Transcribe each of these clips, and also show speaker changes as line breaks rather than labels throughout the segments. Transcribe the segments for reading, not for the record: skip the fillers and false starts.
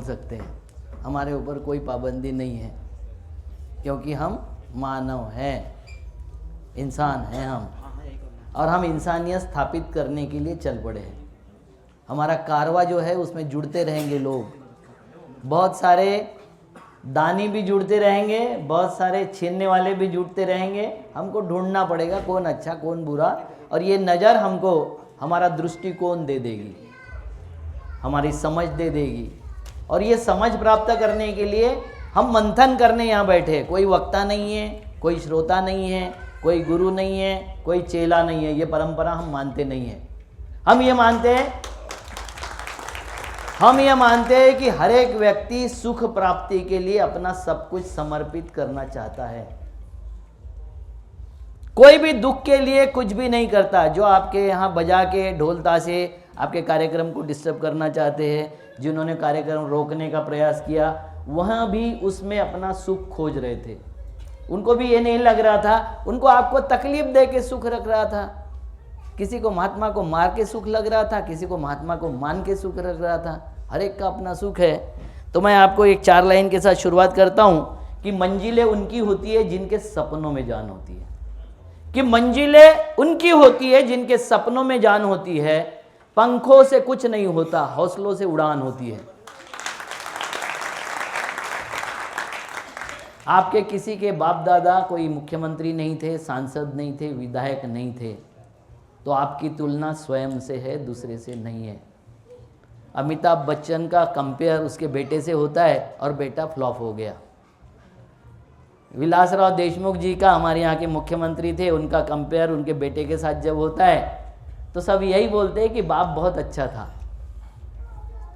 सकते हैं, हमारे ऊपर कोई पाबंदी नहीं है, क्योंकि हम मानव हैं, इंसान हैं हम, और हम इंसानियत स्थापित करने के लिए चल पड़े हैं। हमारा कारवा जो है उसमें जुड़ते रहेंगे लोग, बहुत सारे दानी भी जुड़ते रहेंगे, बहुत सारे छीनने वाले भी जुड़ते रहेंगे। हमको ढूंढना पड़ेगा कौन अच्छा कौन बुरा, और ये नज़र हमको हमारा दृष्टिकोण दे देगी, हमारी समझ दे देगी। और ये समझ प्राप्त करने के लिए हम मंथन करने यहाँ बैठे। कोई वक्ता नहीं है, कोई श्रोता नहीं है, कोई गुरु नहीं है, कोई चेला नहीं है। ये परंपरा हम मानते नहीं हैं। हम ये मानते हैं कि हर एक व्यक्ति सुख प्राप्ति के लिए अपना सब कुछ समर्पित करना चाहता है। कोई भी दुख के लिए कुछ भी नहीं करता। जो आपके यहाँ बजा के ढोल ताशे आपके कार्यक्रम को डिस्टर्ब करना चाहते हैं, जिन्होंने कार्यक्रम रोकने का प्रयास किया, वह भी उसमें अपना सुख खोज रहे थे। उनको भी ये नहीं लग रहा था, उनको आपको तकलीफ दे के सुख रख रहा था। किसी को महात्मा को मार के सुख लग रहा था, किसी को महात्मा को मान के सुख लग रहा था। हर एक का अपना सुख है। तो मैं आपको एक 4 लाइन के साथ शुरुआत करता हूँ कि मंजिलें उनकी होती है जिनके सपनों में जान होती है। कि मंजिलें उनकी होती है जिनके सपनों में जान होती है। पंखों से कुछ नहीं होता, हौसलों से उड़ान होती है। आपके किसी के बाप दादा कोई मुख्यमंत्री नहीं थे, सांसद नहीं थे, विधायक नहीं थे, तो आपकी तुलना स्वयं से है, दूसरे से नहीं है। अमिताभ बच्चन का कंपेयर उसके बेटे से होता है और बेटा फ्लॉप हो गया। विलासराव देशमुख जी का, हमारे यहाँ के मुख्यमंत्री थे, उनका कंपेयर उनके बेटे के साथ जब होता है तो सब यही बोलते हैं कि बाप बहुत अच्छा था।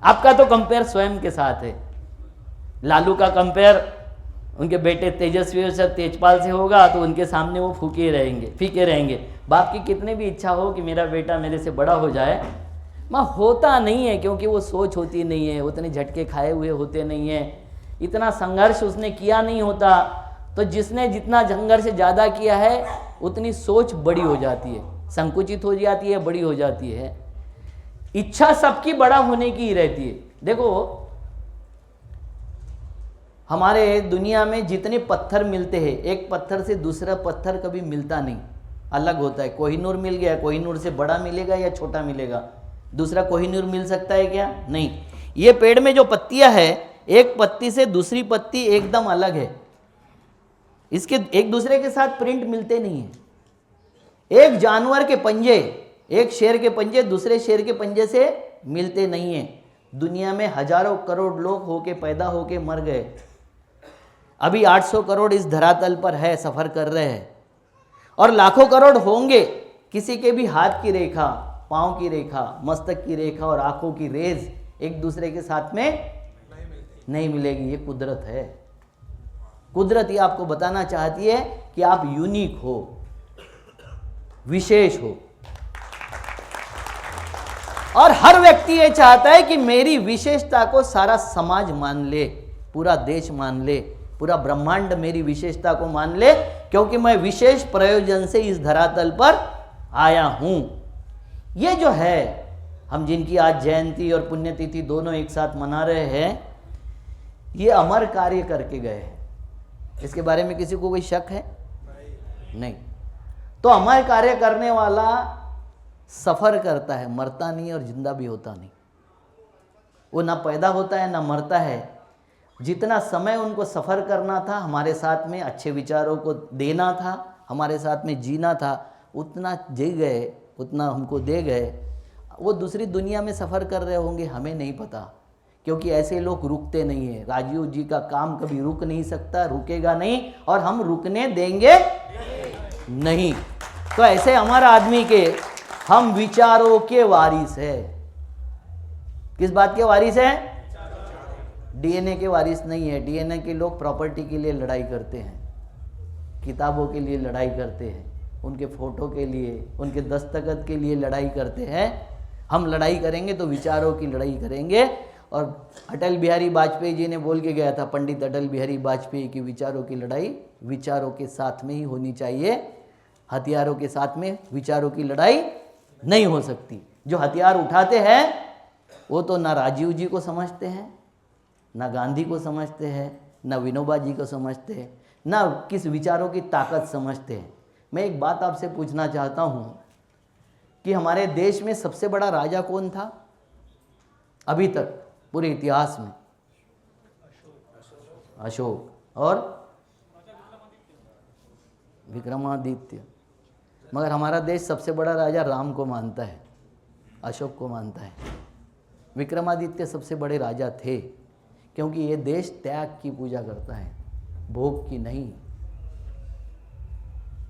आपका तो कंपेयर स्वयं के साथ है। लालू का कंपेयर उनके बेटे तेजस्वी और तेजपाल से होगा तो उनके सामने वो फीके रहेंगे। बाप की कितनी भी इच्छा हो कि मेरा बेटा मेरे से बड़ा हो जाए, माँ होता नहीं है, क्योंकि वो सोच होती नहीं है, उतने झटके खाए हुए होते नहीं है, इतना संघर्ष उसने किया नहीं होता। तो जिसने जितना संघर्ष ज़्यादा किया है उतनी सोच बड़ी हो जाती है, संकुचित हो जाती है, बड़ी हो जाती है। इच्छा सबकी बड़ा होने की ही रहती है। देखो, हमारे दुनिया में जितने पत्थर मिलते हैं, एक पत्थर से दूसरा पत्थर कभी मिलता नहीं, अलग होता है। कोहिनूर मिल गया, कोहिनूर से बड़ा मिलेगा या छोटा मिलेगा? दूसरा कोहिनूर मिल सकता है क्या? नहीं। ये पेड़ में जो पत्तियां है, एक पत्ती से दूसरी पत्ती एकदम अलग है, इसके एक दूसरे के साथ प्रिंट मिलते नहीं है। एक जानवर के पंजे, एक शेर के पंजे दूसरे शेर के पंजे से मिलते नहीं है। दुनिया में हजारों करोड़ लोग होके पैदा होके मर गए, अभी 800 करोड़ इस धरातल पर है, सफर कर रहे हैं, और लाखों करोड़ होंगे। किसी के भी हाथ की रेखा, पांव की रेखा, मस्तक की रेखा और आंखों की रेज एक दूसरे के साथ में नहीं मिलेगी। ये कुदरत है। कुदरत ये आपको बताना चाहती है कि आप यूनिक हो, विशेष हो। और हर व्यक्ति ये चाहता है कि मेरी विशेषता को सारा समाज मान ले, पूरा देश मान ले, पूरा ब्रह्मांड मेरी विशेषता को मान ले, क्योंकि मैं विशेष प्रयोजन से इस धरातल पर आया हूं। ये जो है, हम जिनकी आज जयंती और पुण्यतिथि दोनों एक साथ मना रहे हैं, ये अमर कार्य करके गए हैं। इसके बारे में किसी को कोई शक है? नहीं। तो अमर कार्य करने वाला सफर करता है, मरता नहीं और जिंदा भी होता नहीं। वो ना पैदा होता है ना मरता है। जितना समय उनको सफर करना था, हमारे साथ में अच्छे विचारों को देना था, हमारे साथ में जीना था, उतना जी गए, उतना हमको दे गए। वो दूसरी दुनिया में सफ़र कर रहे होंगे, हमें नहीं पता, क्योंकि ऐसे लोग रुकते नहीं हैं। राजीव जी का काम कभी रुक नहीं सकता, रुकेगा नहीं, और हम रुकने देंगे नहीं। तो ऐसे हमारा आदमी के हम विचारों के वारिस है। किस बात के वारिस है? डीएनए के वारिस नहीं है। डीएनए के लोग प्रॉपर्टी के लिए लड़ाई करते हैं, किताबों के लिए लड़ाई करते हैं, उनके फोटो के लिए, उनके दस्तखत के लिए लड़ाई करते हैं। हम लड़ाई करेंगे तो विचारों की लड़ाई करेंगे। और अटल बिहारी वाजपेयी जी ने बोल के गया था, पंडित अटल बिहारी वाजपेयी की विचारों की लड़ाई विचारों के साथ में ही होनी चाहिए, हथियारों के साथ में विचारों की लड़ाई नहीं हो सकती। जो हथियार उठाते हैं वो तो ना राजीव जी को समझते हैं, ना गांधी को समझते हैं, ना विनोबा जी को समझते हैं, ना किस विचारों की ताकत समझते हैं। मैं एक बात आपसे पूछना चाहता हूँ कि हमारे देश में सबसे बड़ा राजा कौन था अभी तक पूरे इतिहास में? अशोक और विक्रमादित्य। मगर हमारा देश सबसे बड़ा राजा राम को मानता है, अशोक को मानता है। विक्रमादित्य सबसे बड़े राजा थे, क्योंकि ये देश त्याग की पूजा करता है, भोग की नहीं।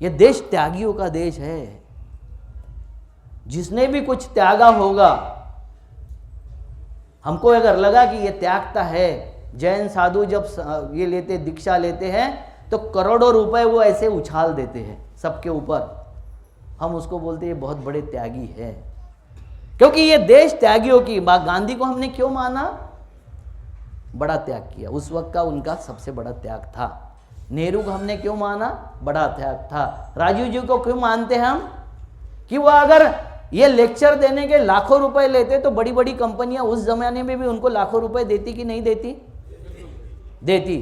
ये देश त्यागियों का देश है। जिसने भी कुछ त्यागा होगा, हमको अगर लगा कि ये त्यागता है, जैन साधु जब ये लेते, दीक्षा लेते हैं, तो करोड़ों रुपए वो ऐसे उछाल देते हैं सबके ऊपर, हम उसको बोलते हैं ये बहुत बड़े त्यागी है, क्योंकि ये देश त्यागियों की। गांधी को हमने क्यों माना? बड़ा त्याग किया, उस वक्त का उनका सबसे बड़ा त्याग था। नेहरू को हमने क्यों माना? बड़ा त्याग था। राजीव जी को क्यों मानते हैं हम? कि वो अगर ये लेक्चर देने के लाखों रुपए लेते तो बड़ी बड़ी कंपनियां उस जमाने में भी उनको लाखों रुपए देती कि नहीं देती? देती।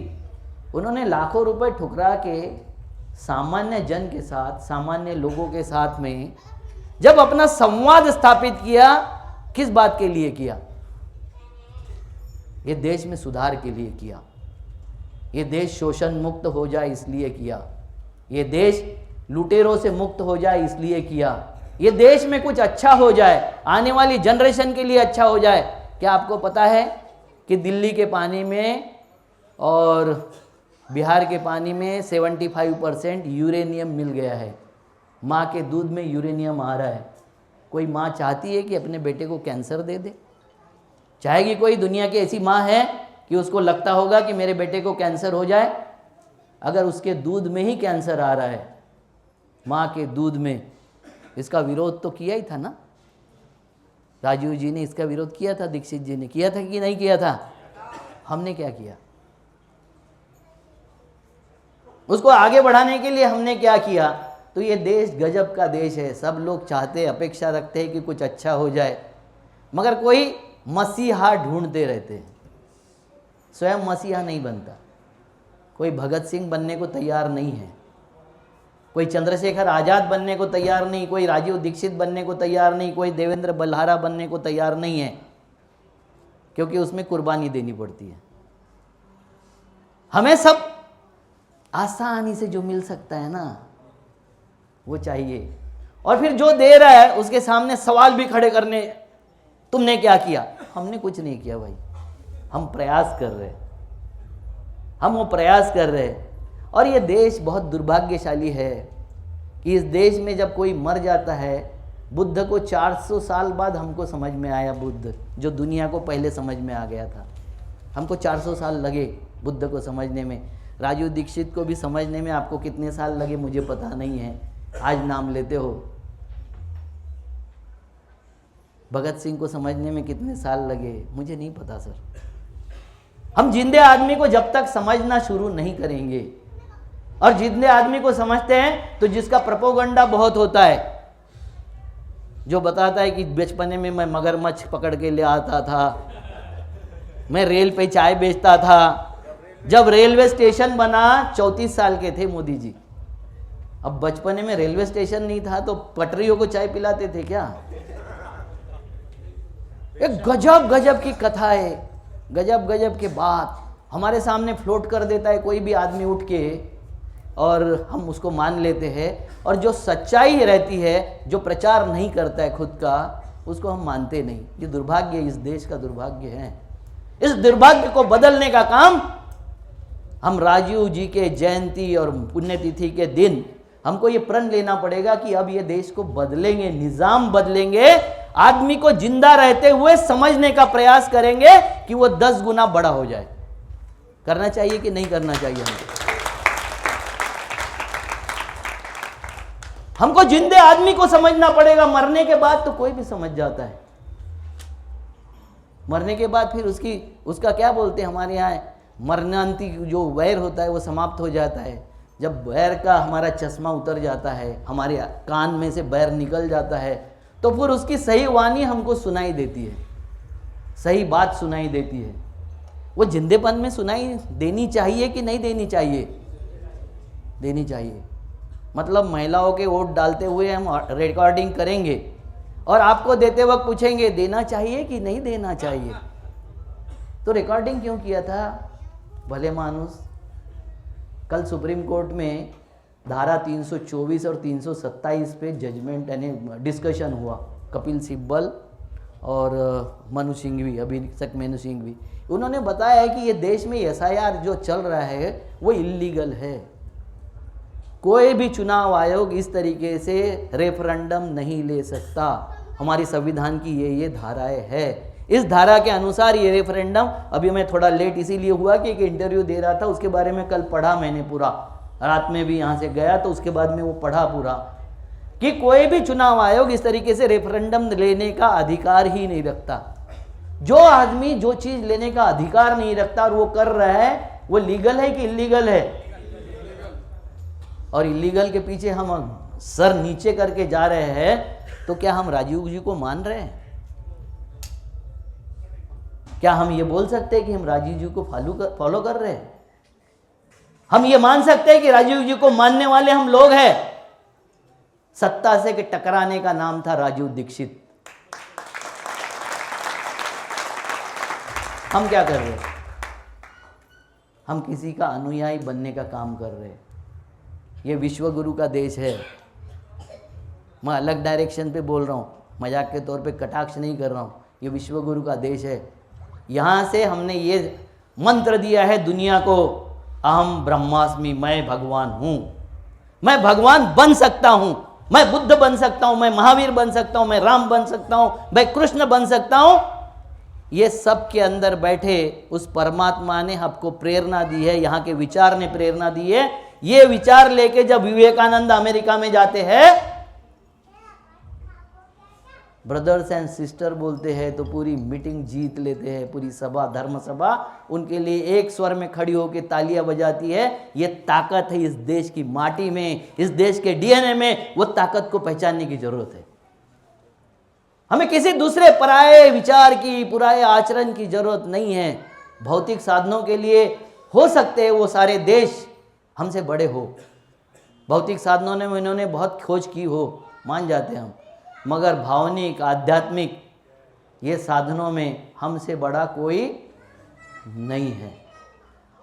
उन्होंने लाखों रुपए ठुकरा के सामान्य जन के साथ, सामान्य लोगों के साथ में जब अपना संवाद स्थापित किया, किस बात के लिए किया? ये देश में सुधार के लिए किया। ये देश शोषण मुक्त हो जाए इसलिए किया। ये देश लुटेरों से मुक्त हो जाए इसलिए किया। ये देश में कुछ अच्छा हो जाए, आने वाली जनरेशन के लिए अच्छा हो जाए। क्या आपको पता है कि दिल्ली के पानी में और बिहार के पानी में 75% यूरेनियम मिल गया है। माँ के दूध में यूरेनियम आ रहा है। कोई माँ चाहती है कि अपने बेटे को कैंसर दे दे? चाहेगी कोई? दुनिया की ऐसी माँ है कि उसको लगता होगा कि मेरे बेटे को कैंसर हो जाए? अगर उसके दूध में ही कैंसर आ रहा है, माँ के दूध में, इसका विरोध तो किया ही था ना। राजीव जी ने इसका विरोध किया था, दीक्षित जी ने किया था कि नहीं किया था? हमने क्या किया? उसको आगे बढ़ाने के लिए हमने क्या किया? तो ये देश गजब का देश है। सब लोग चाहते, अपेक्षा रखते हैं कि कुछ अच्छा हो जाए, मगर कोई मसीहा ढूंढते रहते हैं। स्वयं मसीहा नहीं बनता। कोई भगत सिंह बनने को तैयार नहीं है, कोई चंद्रशेखर आज़ाद बनने को तैयार नहीं, कोई राजीव दीक्षित बनने को तैयार नहीं, कोई देवेंद्र बल्हारा बनने को तैयार नहीं है, क्योंकि उसमें कुर्बानी देनी पड़ती है। हमें सब आसानी से जो मिल सकता है ना, वो चाहिए। और फिर जो दे रहा है उसके सामने सवाल भी खड़े करने, तुमने क्या किया? हमने कुछ नहीं किया भाई, हम प्रयास कर रहे हैं, हम वो प्रयास कर रहे हैं। और ये देश बहुत दुर्भाग्यशाली है कि इस देश में जब कोई मर जाता है, बुद्ध को 400 साल बाद हमको समझ में आया, बुद्ध जो दुनिया को पहले समझ में आ गया था, हमको 400 साल लगे बुद्ध को समझने में। राजीव दीक्षित को भी समझने में आपको कितने साल लगे मुझे पता नहीं है, आज नाम लेते हो। भगत सिंह को समझने में कितने साल लगे मुझे नहीं पता सर। हम जिंदे आदमी को जब तक समझना शुरू नहीं करेंगे, और जिंदे आदमी को समझते हैं तो जिसका प्रोपोगंडा बहुत होता है, जो बताता है कि बचपने में मैं मगरमच्छ पकड़ के ले आता था, मैं रेल पे चाय बेचता था। जब रेलवे स्टेशन बना 34 साल के थे मोदी जी। अब बचपने में रेलवे स्टेशन नहीं था तो पटरियों को चाय पिलाते थे क्या? एक गजब गजब की कथा है, गजब गजब के बात हमारे सामने फ्लोट कर देता है कोई भी आदमी उठ के, और हम उसको मान लेते हैं। और जो सच्चाई रहती है, जो प्रचार नहीं करता है खुद का, उसको हम मानते नहीं। ये दुर्भाग्य, इस देश का दुर्भाग्य है। इस दुर्भाग्य को बदलने का काम हम राजीव जी के जयंती और पुण्यतिथि के दिन हमको ये प्रण लेना पड़ेगा कि अब ये देश को बदलेंगे, निजाम बदलेंगे, आदमी को जिंदा रहते हुए समझने का प्रयास करेंगे कि वो 10 गुना बड़ा हो जाए। करना चाहिए कि नहीं करना चाहिए? हमको जिंदे आदमी को समझना पड़ेगा। मरने के बाद तो कोई भी समझ जाता है। मरने के बाद फिर उसका क्या बोलते हैं हमारे यहाँ, मरणांती जो वैर होता है वो समाप्त हो जाता है। जब बैर का हमारा चश्मा उतर जाता है, हमारे कान में से बैर निकल जाता है, तो फिर उसकी सही वाणी हमको सुनाई देती है, सही बात सुनाई देती है। वो जिंदेपन में सुनाई देनी चाहिए कि नहीं देनी चाहिए? देनी चाहिए। मतलब महिलाओं के वोट डालते हुए हम रिकॉर्डिंग करेंगे और आपको देते वक्त पूछेंगे देना चाहिए कि नहीं देना चाहिए, तो रिकॉर्डिंग क्यों किया था भले मानुस? कल सुप्रीम कोर्ट में धारा 324 और 327 पे जजमेंट यानी डिस्कशन हुआ। कपिल सिब्बल और मनु सिंघवी, अभिषेक मनु सिंघवी, उन्होंने बताया है कि ये देश में एसआईआर जो चल रहा है वो इल्लीगल है। कोई भी चुनाव आयोग इस तरीके से रेफरेंडम नहीं ले सकता। हमारी संविधान की ये धाराएं है। इस धारा के अनुसार ये रेफरेंडम, अभी मैं थोड़ा लेट इसीलिए हुआ कि एक इंटरव्यू दे रहा था, उसके बारे में कल पढ़ा मैंने पूरा, रात में भी यहाँ से गया तो उसके बाद में वो पढ़ा पूरा, कि कोई भी चुनाव आयोग इस तरीके से रेफरेंडम लेने का अधिकार ही नहीं रखता। जो आदमी जो चीज लेने का अधिकार नहीं रखता और वो कर रहा है, वो लीगल है कि इल्लीगल है? और इल्लीगल के पीछे हम सर नीचे करके जा रहे हैं, तो क्या हम राजीव जी को मान रहे हैं? क्या हम ये बोल सकते हैं कि हम राजीव जी को फॉलो कर रहे हैं? हम ये मान सकते हैं कि राजीव जी को मानने वाले हम लोग हैं? सत्ता से के टकराने का नाम था राजीव दीक्षित। हम क्या कर रहे हैं? हम किसी का अनुयायी बनने का काम कर रहे हैं। ये विश्व गुरु का देश है। मैं अलग डायरेक्शन पे बोल रहा हूँ, मजाक के तौर पे कटाक्ष नहीं कर रहा हूँ। ये विश्व गुरु का देश है। यहाँ से हमने ये मंत्र दिया है दुनिया को, अहम ब्रह्मास्मि, मैं भगवान हूँ। मैं भगवान बन सकता हूँ, मैं बुद्ध बन सकता हूँ, मैं महावीर बन सकता हूँ, मैं राम बन सकता हूँ, मैं कृष्ण बन सकता हूँ। ये सब के अंदर बैठे उस परमात्मा ने आपको प्रेरणा दी है, यहाँ के विचार ने प्रेरणा दी है। ये विचार लेके जब विवेकानंद अमेरिका में जाते हैं, ब्रदर्स एंड सिस्टर बोलते हैं, तो पूरी मीटिंग जीत लेते हैं। पूरी सभा, धर्म सभा उनके लिए एक स्वर में खड़ी होकर तालियां बजाती है। ये ताकत है इस देश की माटी में, इस देश के डीएनए में। वो ताकत को पहचानने की जरूरत है। हमें किसी दूसरे पराये विचार की, पुराए आचरण की जरूरत नहीं है। भौतिक साधनों के लिए हो सकते हैं वो सारे देश हमसे बड़े हो, भौतिक साधनों ने इन्होंने बहुत खोज की हो, मान जाते हैं हम, मगर भावनिक, आध्यात्मिक ये साधनों में हमसे बड़ा कोई नहीं है।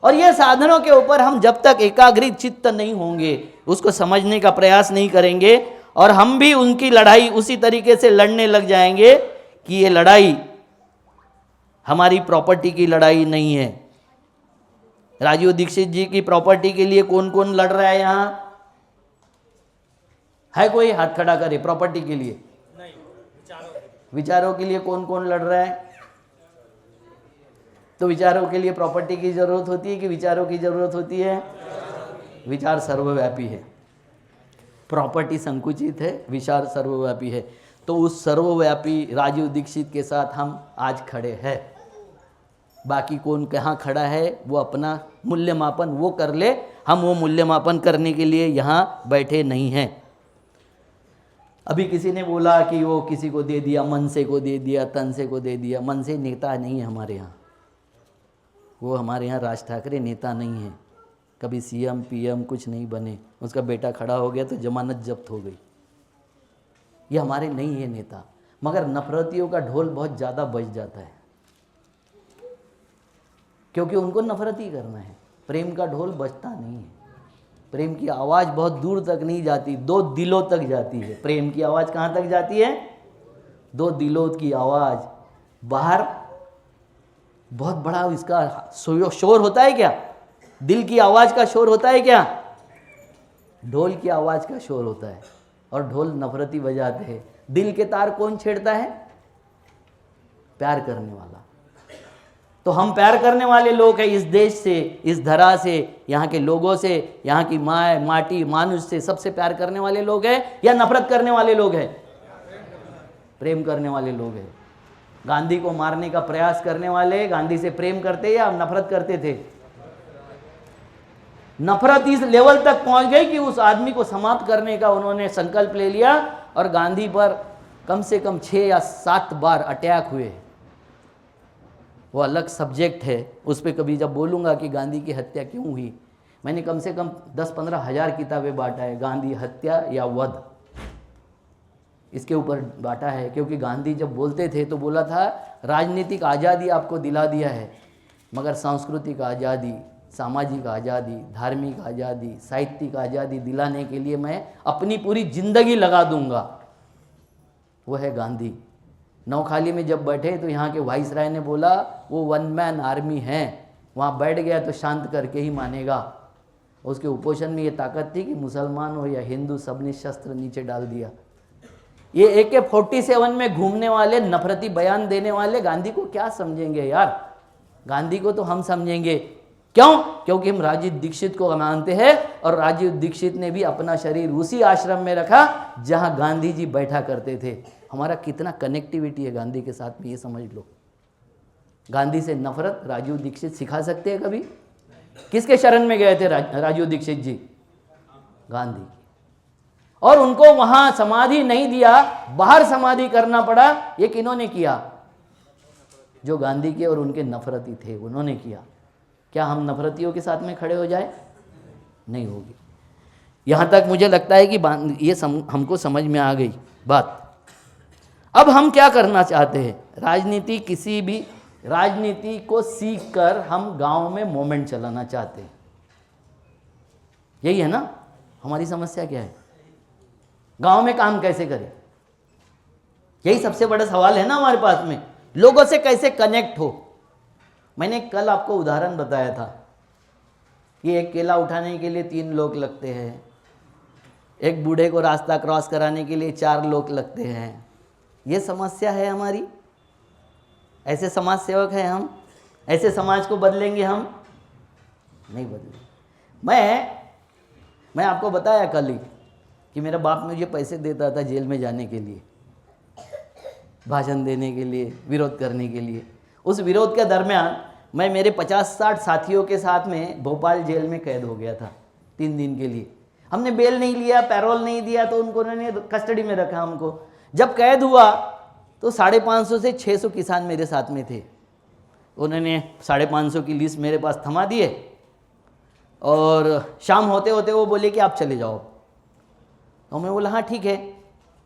और ये साधनों के ऊपर हम जब तक एकाग्रित चित्त नहीं होंगे, उसको समझने का प्रयास नहीं करेंगे, और हम भी उनकी लड़ाई उसी तरीके से लड़ने लग जाएंगे कि ये लड़ाई हमारी प्रॉपर्टी की लड़ाई नहीं है। राजीव दीक्षित जी की प्रॉपर्टी के लिए कौन कौन लड़ रहा है यहाँ? है कोई? हाथ खड़ा करे। प्रॉपर्टी के लिए नहीं, विचारों के लिए कौन कौन लड़ रहा है? तो विचारों के लिए प्रॉपर्टी की जरूरत होती है कि विचारों की जरूरत होती है? विचार सर्वव्यापी है, प्रॉपर्टी संकुचित है, विचार सर्वव्यापी है। तो उस सर्वव्यापी राजीव दीक्षित के साथ हम आज खड़े हैं। बाकी कौन कहाँ खड़ा है वो अपना मूल्यमापन वो कर ले, हम वो मूल्यमापन करने के लिए यहाँ बैठे नहीं हैं। अभी किसी ने बोला कि वो किसी को दे दिया, मनसे को दे दिया, तनसे को दे दिया। मनसे नेता नहीं है हमारे यहाँ, वो हमारे यहाँ राज ठाकरे नेता नहीं है। कभी सीएम पीएम कुछ नहीं बने, उसका बेटा खड़ा हो गया तो जमानत जब्त हो गई। ये हमारे नहीं है नेता। मगर नफरतियों का ढोल बहुत ज़्यादा बज जाता है, क्योंकि उनको नफरत ही करना है। प्रेम का ढोल बजता नहीं है। प्रेम की आवाज़ बहुत दूर तक नहीं जाती, दो दिलों तक जाती है। प्रेम की आवाज़ कहाँ तक जाती है? दो दिलों की आवाज़। बाहर बहुत बड़ा इसका शोर होता है क्या? दिल की आवाज़ का शोर होता है क्या? ढोल की आवाज़ का शोर होता है, और ढोल नफरती बजाते हैं। दिल के तार कौन छेड़ता है? प्यार करने वाला। तो हम प्यार करने वाले लोग हैं इस देश से, इस धरा से, यहाँ के लोगों से, यहाँ की माँ, माटी, मानुष से। सबसे प्यार करने वाले लोग हैं या नफरत करने वाले लोग हैं? प्रेम करने वाले लोग हैं। गांधी को मारने का प्रयास करने वाले गांधी से प्रेम करते या नफरत करते थे? नफरत इस लेवल तक पहुंच गई कि उस आदमी को समाप्त करने का उन्होंने संकल्प ले लिया, और गांधी पर कम से कम 6 या 7 बार अटैक हुए। वो अलग सब्जेक्ट है, उस पर कभी जब बोलूँगा कि गांधी की हत्या क्यों हुई, मैंने कम से कम 10-15 हज़ार किताबें बांटा है, गांधी हत्या या वध इसके ऊपर बांटा है। क्योंकि गांधी जब बोलते थे तो बोला था राजनीतिक आज़ादी आपको दिला दिया है, मगर सांस्कृतिक आज़ादी, सामाजिक आज़ादी, धार्मिक आज़ादी, साहित्यिक आज़ादी दिलाने के लिए मैं अपनी पूरी ज़िंदगी लगा दूंगा। वो है गांधी। नौखाली में जब बैठे तो यहाँ के वाइसराय ने बोला वो वन मैन आर्मी है, वहाँ बैठ गया तो शांत करके ही मानेगा। उसके उपोषण में ये ताकत थी कि मुसलमान हो या हिंदू, सबने शस्त्र नीचे डाल दिया। ये AK-47 में घूमने वाले, नफरती बयान देने वाले गांधी को क्या समझेंगे यार? गांधी को तो हम समझेंगे। क्यों? क्योंकि हम राजीव दीक्षित को मानते हैं, और राजीव दीक्षित ने भी अपना शरीर उसी आश्रम में रखा जहां गांधी जी बैठा करते थे। हमारा कितना कनेक्टिविटी है गांधी के साथ में, ये समझ लो। गांधी से नफरत राजीव दीक्षित सिखा सकते हैं कभी? किसके शरण में गए थे राजीव दीक्षित जी? गांधी। और उनको वहां समाधि नहीं दिया, बाहर समाधि करना पड़ा। ये किन्होंने किया? जो गांधी के और उनके नफरती थे, उन्होंने किया। क्या हम नफरतियों के साथ में खड़े हो जाए? नहीं होगी। यहां तक मुझे लगता है कि ये हमको समझ में आ गई बात। अब हम क्या करना चाहते हैं? राजनीति, किसी भी राजनीति को सीख कर हम गांव में मूवमेंट चलाना चाहते हैं। यही है ना हमारी समस्या? क्या है? गांव में काम कैसे करें? यही सबसे बड़ा सवाल है ना हमारे पास में। लोगों से कैसे कनेक्ट हो? मैंने कल आपको उदाहरण बताया था कि एक केला उठाने के लिए 3 लोग लगते हैं, एक बूढ़े को रास्ता क्रॉस कराने के लिए 4 लोग लगते हैं। ये समस्या है हमारी। ऐसे समाज सेवक हैं हम? ऐसे समाज को बदलेंगे हम? नहीं बदलेंगे। मैं आपको बताया कल ही कि मेरा बाप मुझे पैसे देता था जेल में जाने के लिए, भाषण देने के लिए, विरोध करने के लिए। उस विरोध के दरमियान मैं मेरे 50-60 साथियों के साथ में भोपाल जेल में कैद हो गया था 3 दिन के लिए। हमने बेल नहीं लिया, पैरोल नहीं दिया, तो उन्होंने कस्टडी में रखा हमको। जब कैद हुआ तो 550 से 600 किसान मेरे साथ में थे। उन्होंने 550 की लिस्ट मेरे पास थमा दिए, और शाम होते होते वो बोले कि आप चले जाओ। तो मैं बोला हाँ ठीक है,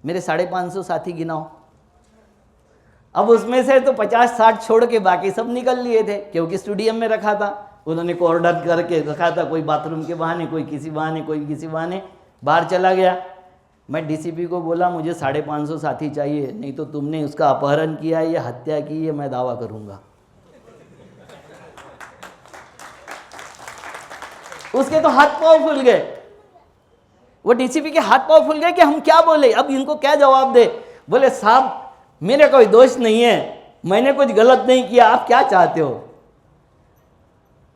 मेरे 550 साथी गिनाओ। अब उसमें से तो 50-60 छोड़ के बाकी सब निकल लिए थे, क्योंकि स्टेडियम में रखा था। उन्होंने कॉर्डर करके रखा था, कोई बाथरूम के बहाने, कोई किसी बहाने, कोई किसी बहाने बाहर चला गया। मैं DCP को बोला मुझे 550 साथी चाहिए, नहीं तो तुमने उसका अपहरण किया या हत्या की है, मैं दावा करूंगा। उसके तो हाथ पांव फूल गए, वो DCP के हाथ पांव फूल गए कि हम क्या बोले, अब इनको क्या जवाब दे। बोले साहब मेरे कोई दोष नहीं है, मैंने कुछ गलत नहीं किया, आप क्या चाहते हो?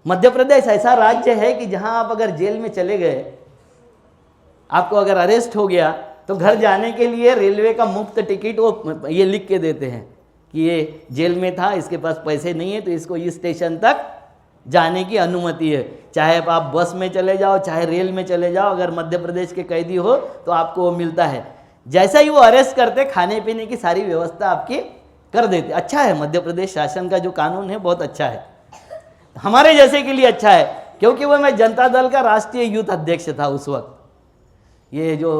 मध्य प्रदेश ऐसा राज्य है कि जहां आप अगर जेल में चले गए, आपको अगर अरेस्ट हो गया, तो घर जाने के लिए रेलवे का मुफ्त टिकट वो ये लिख के देते हैं कि ये जेल में था, इसके पास पैसे नहीं है, तो इसको इस स्टेशन तक जाने की अनुमति है। चाहे आप बस में चले जाओ, चाहे रेल में चले जाओ, अगर मध्य प्रदेश के कैदी हो तो आपको वो मिलता है। जैसा ही वो अरेस्ट करते, खाने पीने की सारी व्यवस्था आपकी कर देते। अच्छा है, मध्य प्रदेश शासन का जो कानून है बहुत अच्छा है, हमारे जैसे के लिए अच्छा है। क्योंकि वो मैं जनता दल का राष्ट्रीय यूथ अध्यक्ष था उस वक्त। ये जो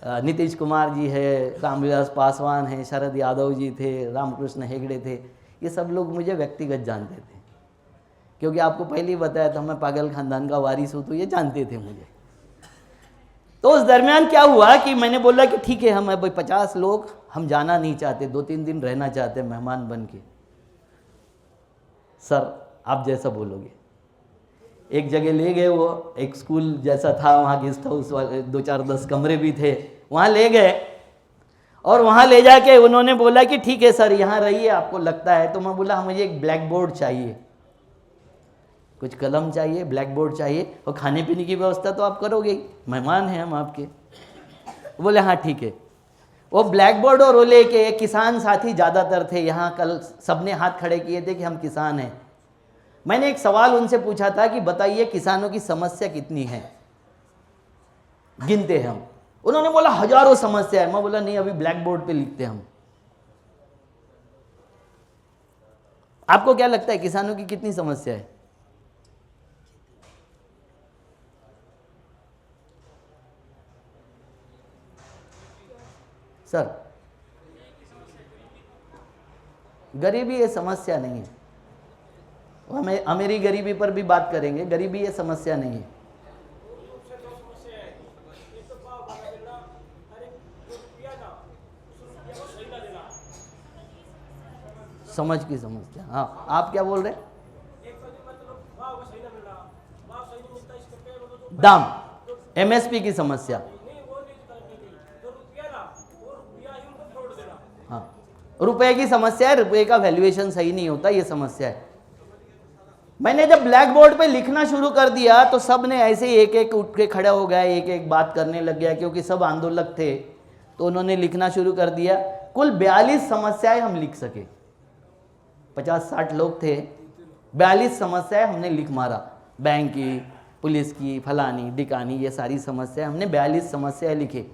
नीतीश कुमार जी है, रामविलास पासवान है, शरद यादव जी थे, रामकृष्ण हेगड़े थे, ये सब लोग मुझे व्यक्तिगत जानते थे। क्योंकि आपको पहले ही बताया था मैं पागल खानदान का वारिस हूँ, तो ये जानते थे मुझे। तो उस दरमियान क्या हुआ कि मैंने बोला कि ठीक है, हम 50 लोग हम जाना नहीं चाहते, 2-3 दिन रहना चाहते मेहमान बन के। सर आप जैसा बोलोगे। एक जगह ले गए, वो एक स्कूल जैसा था, वहाँ गेस्ट हाउस वाले 2-4-10 कमरे भी थे, वहाँ ले गए। और वहाँ ले जाके उन्होंने बोला कि ठीक है सर यहाँ रहिए, आपको लगता है। तो मैं बोला मुझे एक ब्लैक बोर्ड चाहिए, कुछ कलम चाहिए, ब्लैक बोर्ड चाहिए, और खाने पीने की व्यवस्था तो आप करोगे, मेहमान हैं हम आपके। बोले हाँ ठीक है। वो ब्लैक बोर्ड और वो लेके, किसान साथी ज़्यादातर थे यहाँ, कल सबने हाथ खड़े किए थे कि हम किसान हैं। मैंने एक सवाल उनसे पूछा था कि बताइए किसानों की समस्या कितनी है, गिनते हैं हम। उन्होंने बोला हजारों समस्या है। मैं बोला नहीं, अभी ब्लैक बोर्ड पे लिखते हम। आपको क्या लगता है किसानों की कितनी समस्या है? सर, गरीबी ये समस्या नहीं है, हमें अमीरी गरीबी पर भी बात करेंगे, गरीबी ये समस्या नहीं है। समझ की समस्या, हाँ आप क्या बोल रहे हैं? दाम, एमएसपी की समस्या, हाँ रुपए की समस्या है, रुपए का वैल्यूएशन सही नहीं होता, ये समस्या है। मैंने जब ब्लैक बोर्ड पे लिखना शुरू कर दिया तो सब ने ऐसे ही एक एक उठ के खड़ा हो गया, एक एक बात करने लग गया, क्योंकि सब आंदोलक थे तो उन्होंने लिखना शुरू कर दिया। कुल 42 समस्याएं हम लिख सके, 50-60 लोग थे, 42 समस्याएं हमने लिख मारा, बैंक की, पुलिस की, फलानी डिकानी, ये सारी समस्याएं हमने 42 समस्याएं लिखे।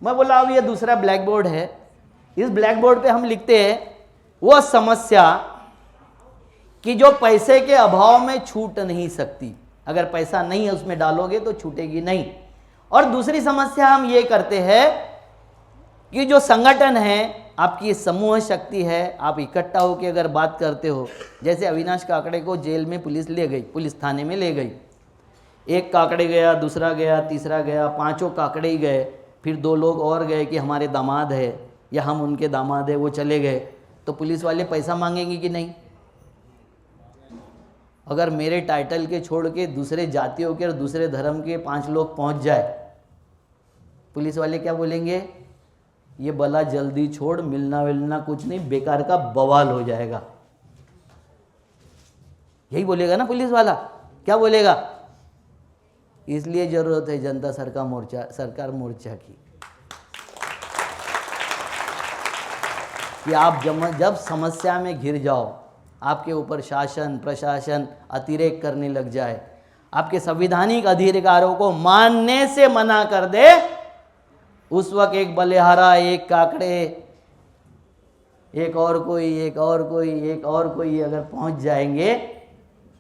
मैं बोला अब ये दूसरा ब्लैक बोर्ड है, इस ब्लैक बोर्ड पे हम लिखते हैं वो समस्या कि जो पैसे के अभाव में छूट नहीं सकती, अगर पैसा नहीं है उसमें डालोगे तो छूटेगी नहीं। और दूसरी समस्या हम ये करते हैं कि जो संगठन है, आपकी समूह शक्ति है, आप इकट्ठा होकर अगर बात करते हो, जैसे अविनाश काकड़े को जेल में पुलिस ले गई, पुलिस थाने में ले गई, एक काकड़े गया, दूसरा गया, तीसरा गया, 5 काकड़े ही गए, फिर 2 लोग और गए कि हमारे दामाद है या हम उनके दामाद है, वो चले गए, तो पुलिस वाले पैसा मांगेंगे कि नहीं? अगर मेरे टाइटल के छोड़ के दूसरे जातियों के और दूसरे धर्म के 5 लोग पहुंच जाए, पुलिस वाले क्या बोलेंगे? ये बला जल्दी छोड़, मिलना विलना कुछ नहीं, बेकार का बवाल हो जाएगा, यही बोलेगा ना पुलिस वाला, क्या बोलेगा? इसलिए जरूरत है जनता सरकार मोर्चा की, कि आप जब समस्या में घिर जाओ, आपके ऊपर शासन प्रशासन अतिरेक करने लग जाए, आपके संवैधानिक अधिकारों को मानने से मना कर दे, उस वक्त एक बलिहारा, एक काकड़े, एक और कोई अगर पहुंच जाएंगे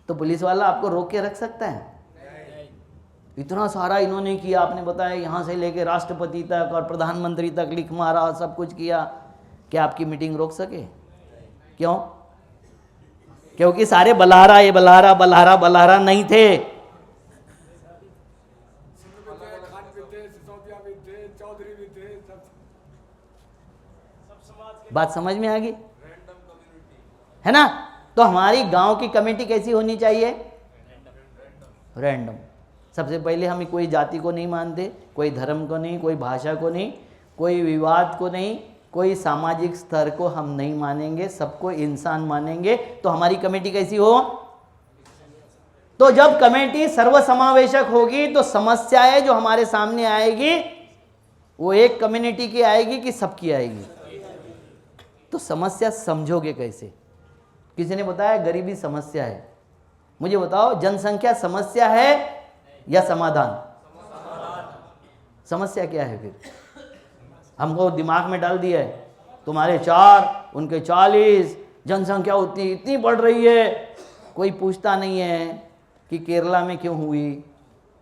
तो पुलिस वाला आपको रोक के रख सकता है? इतना सारा इन्होंने किया, आपने बताया यहाँ से लेके राष्ट्रपति तक और प्रधानमंत्री तक लिख मारा, सब कुछ किया, क्या आपकी मीटिंग रोक सके? क्यों? क्योंकि सारे बलहारा, ये बलहारा नहीं थे। बात समझ में आ गई है ना? तो हमारी गांव की कमेटी कैसी होनी चाहिए? रैंडम। सबसे पहले हम कोई जाति को नहीं मानते, कोई धर्म को नहीं, कोई भाषा को नहीं, कोई विवाद को नहीं, कोई सामाजिक स्तर को हम नहीं मानेंगे, सबको इंसान मानेंगे। तो हमारी कमेटी कैसी हो? तो जब कमेटी सर्वसमावेशक होगी तो समस्याएं जो हमारे सामने आएगी वो एक कम्युनिटी की आएगी कि सबकी आएगी? तो समस्या समझोगे कैसे? किसी ने बताया गरीबी समस्या है, मुझे बताओ जनसंख्या समस्या है या समाधान? समस्या क्या है फिर? हमको दिमाग में डाल दिया है तुम्हारे 4 उनके 40, जनसंख्या उतनी इतनी बढ़ रही है। कोई पूछता नहीं है कि केरला में क्यों हुई,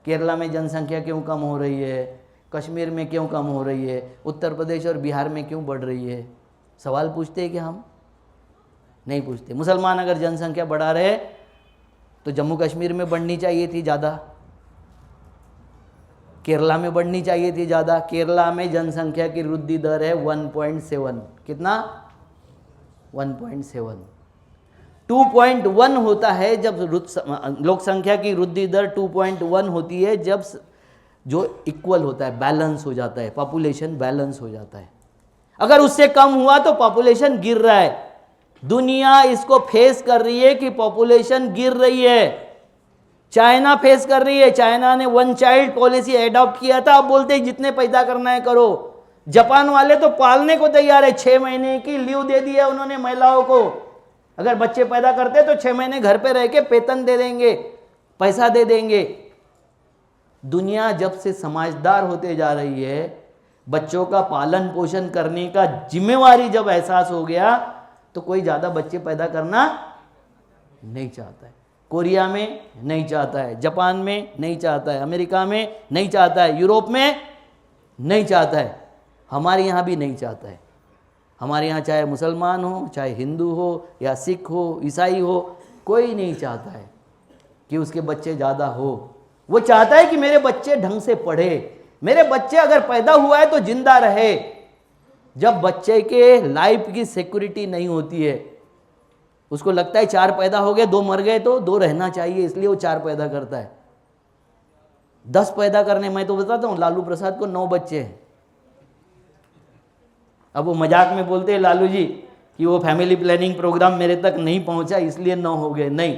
केरला में जनसंख्या क्यों कम हो रही है, कश्मीर में क्यों कम हो रही है, उत्तर प्रदेश और बिहार में क्यों बढ़ रही है? सवाल पूछते हैं कि हम नहीं पूछते। मुसलमान अगर जनसंख्या बढ़ा रहे तो जम्मू कश्मीर में बढ़नी चाहिए थी ज़्यादा, केरला में बढ़नी चाहिए थी ज़्यादा। केरला में जनसंख्या की वृद्धि दर है 1.7, कितना? 1.7। 2.1 होता है जब लोक संख्या की वृद्धि दर 2.1 होती है जब जो इक्वल होता है, बैलेंस हो जाता है, पॉपुलेशन बैलेंस हो जाता है। अगर उससे कम हुआ तो पॉपुलेशन गिर रहा है। दुनिया इसको फेस कर रही है कि पॉपुलेशन गिर रही है। चाइना फेस कर रही है, चाइना ने 1 चाइल्ड पॉलिसी एडॉप्ट किया था, अब बोलते हैं जितने पैदा करना है करो। जापान वाले तो पालने को तैयार है, 6 महीने की लीव दे दी है उन्होंने महिलाओं को। अगर बच्चे पैदा करते तो 6 महीने घर पे रह के वेतन दे देंगे, पैसा दे देंगे। दुनिया जब से समझदार होते जा रही है, बच्चों का पालन पोषण करने का जिम्मेवारी जब एहसास हो गया तो कोई ज़्यादा बच्चे पैदा करना नहीं चाहता है, कोरिया में नहीं चाहता है, जापान में नहीं चाहता है, अमेरिका में नहीं चाहता है, यूरोप में नहीं चाहता है, हमारे यहाँ भी नहीं चाहता है। हमारे यहाँ चाहे मुसलमान हो, चाहे हिंदू हो या सिख हो, ईसाई हो, कोई नहीं चाहता है कि उसके बच्चे ज़्यादा हो। वो चाहता है कि मेरे बच्चे ढंग से पढ़े, मेरे बच्चे अगर पैदा हुआ है तो जिंदा रहे। जब बच्चे के लाइफ की सिक्योरिटी नहीं होती है, उसको लगता है 4 पैदा हो गए, 2 मर गए तो 2 रहना चाहिए, इसलिए वो 4 पैदा करता है। 10 पैदा करने, मैं तो बताता हूँ, लालू प्रसाद को 9 बच्चे हैं। अब वो मजाक में बोलते हैं लालू जी कि वो फैमिली प्लानिंग प्रोग्राम मेरे तक नहीं पहुंचा इसलिए 9 हो गए। नहीं,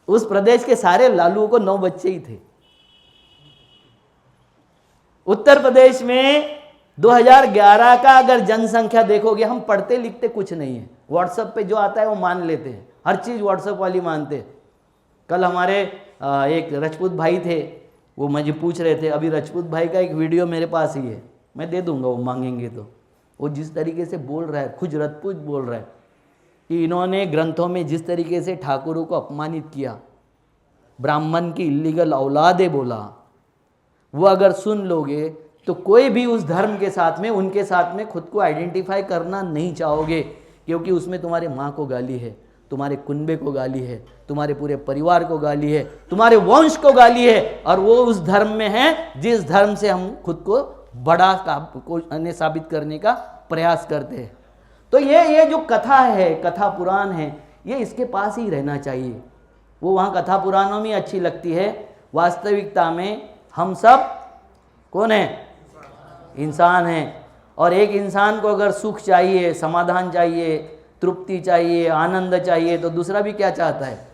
उस प्रदेश के सारे लालुओं को 9 बच्चे ही थे। उत्तर प्रदेश में 2011 का अगर जनसंख्या देखोगे, हम पढ़ते लिखते कुछ नहीं है, व्हाट्सएप पे जो आता है वो मान लेते हैं, हर चीज़ व्हाट्सएप वाली मानते हैं। कल हमारे एक राजपूत भाई थे, वो मुझे पूछ रहे थे, अभी राजपूत भाई का एक वीडियो मेरे पास ही है, मैं दे दूंगा वो मांगेंगे तो। वो जिस तरीके से बोल रहा है, खुद राजपूत बोल रहा है कि इन्होंने ग्रंथों में जिस तरीके से ठाकुरों को अपमानित किया, ब्राह्मण की इल्लीगल औलादे बोला, वो अगर सुन लोगे तो कोई भी उस धर्म के साथ में, उनके साथ में खुद को आइडेंटिफाई करना नहीं चाहोगे, क्योंकि उसमें तुम्हारे माँ को गाली है, तुम्हारे कुनबे को गाली है, तुम्हारे पूरे परिवार को गाली है, तुम्हारे वंश को गाली है, और वो उस धर्म में है जिस धर्म से हम खुद को बड़ा साबित करने का प्रयास करते हैं। तो ये जो कथा है, कथा पुराण है, ये इसके पास ही रहना चाहिए। वो वहाँ कथा पुराणों में अच्छी लगती है, वास्तविकता में हम सब कौन है? इंसान हैं। और एक इंसान को अगर सुख चाहिए, समाधान चाहिए, तृप्ति चाहिए, आनंद चाहिए, तो दूसरा भी क्या चाहता है?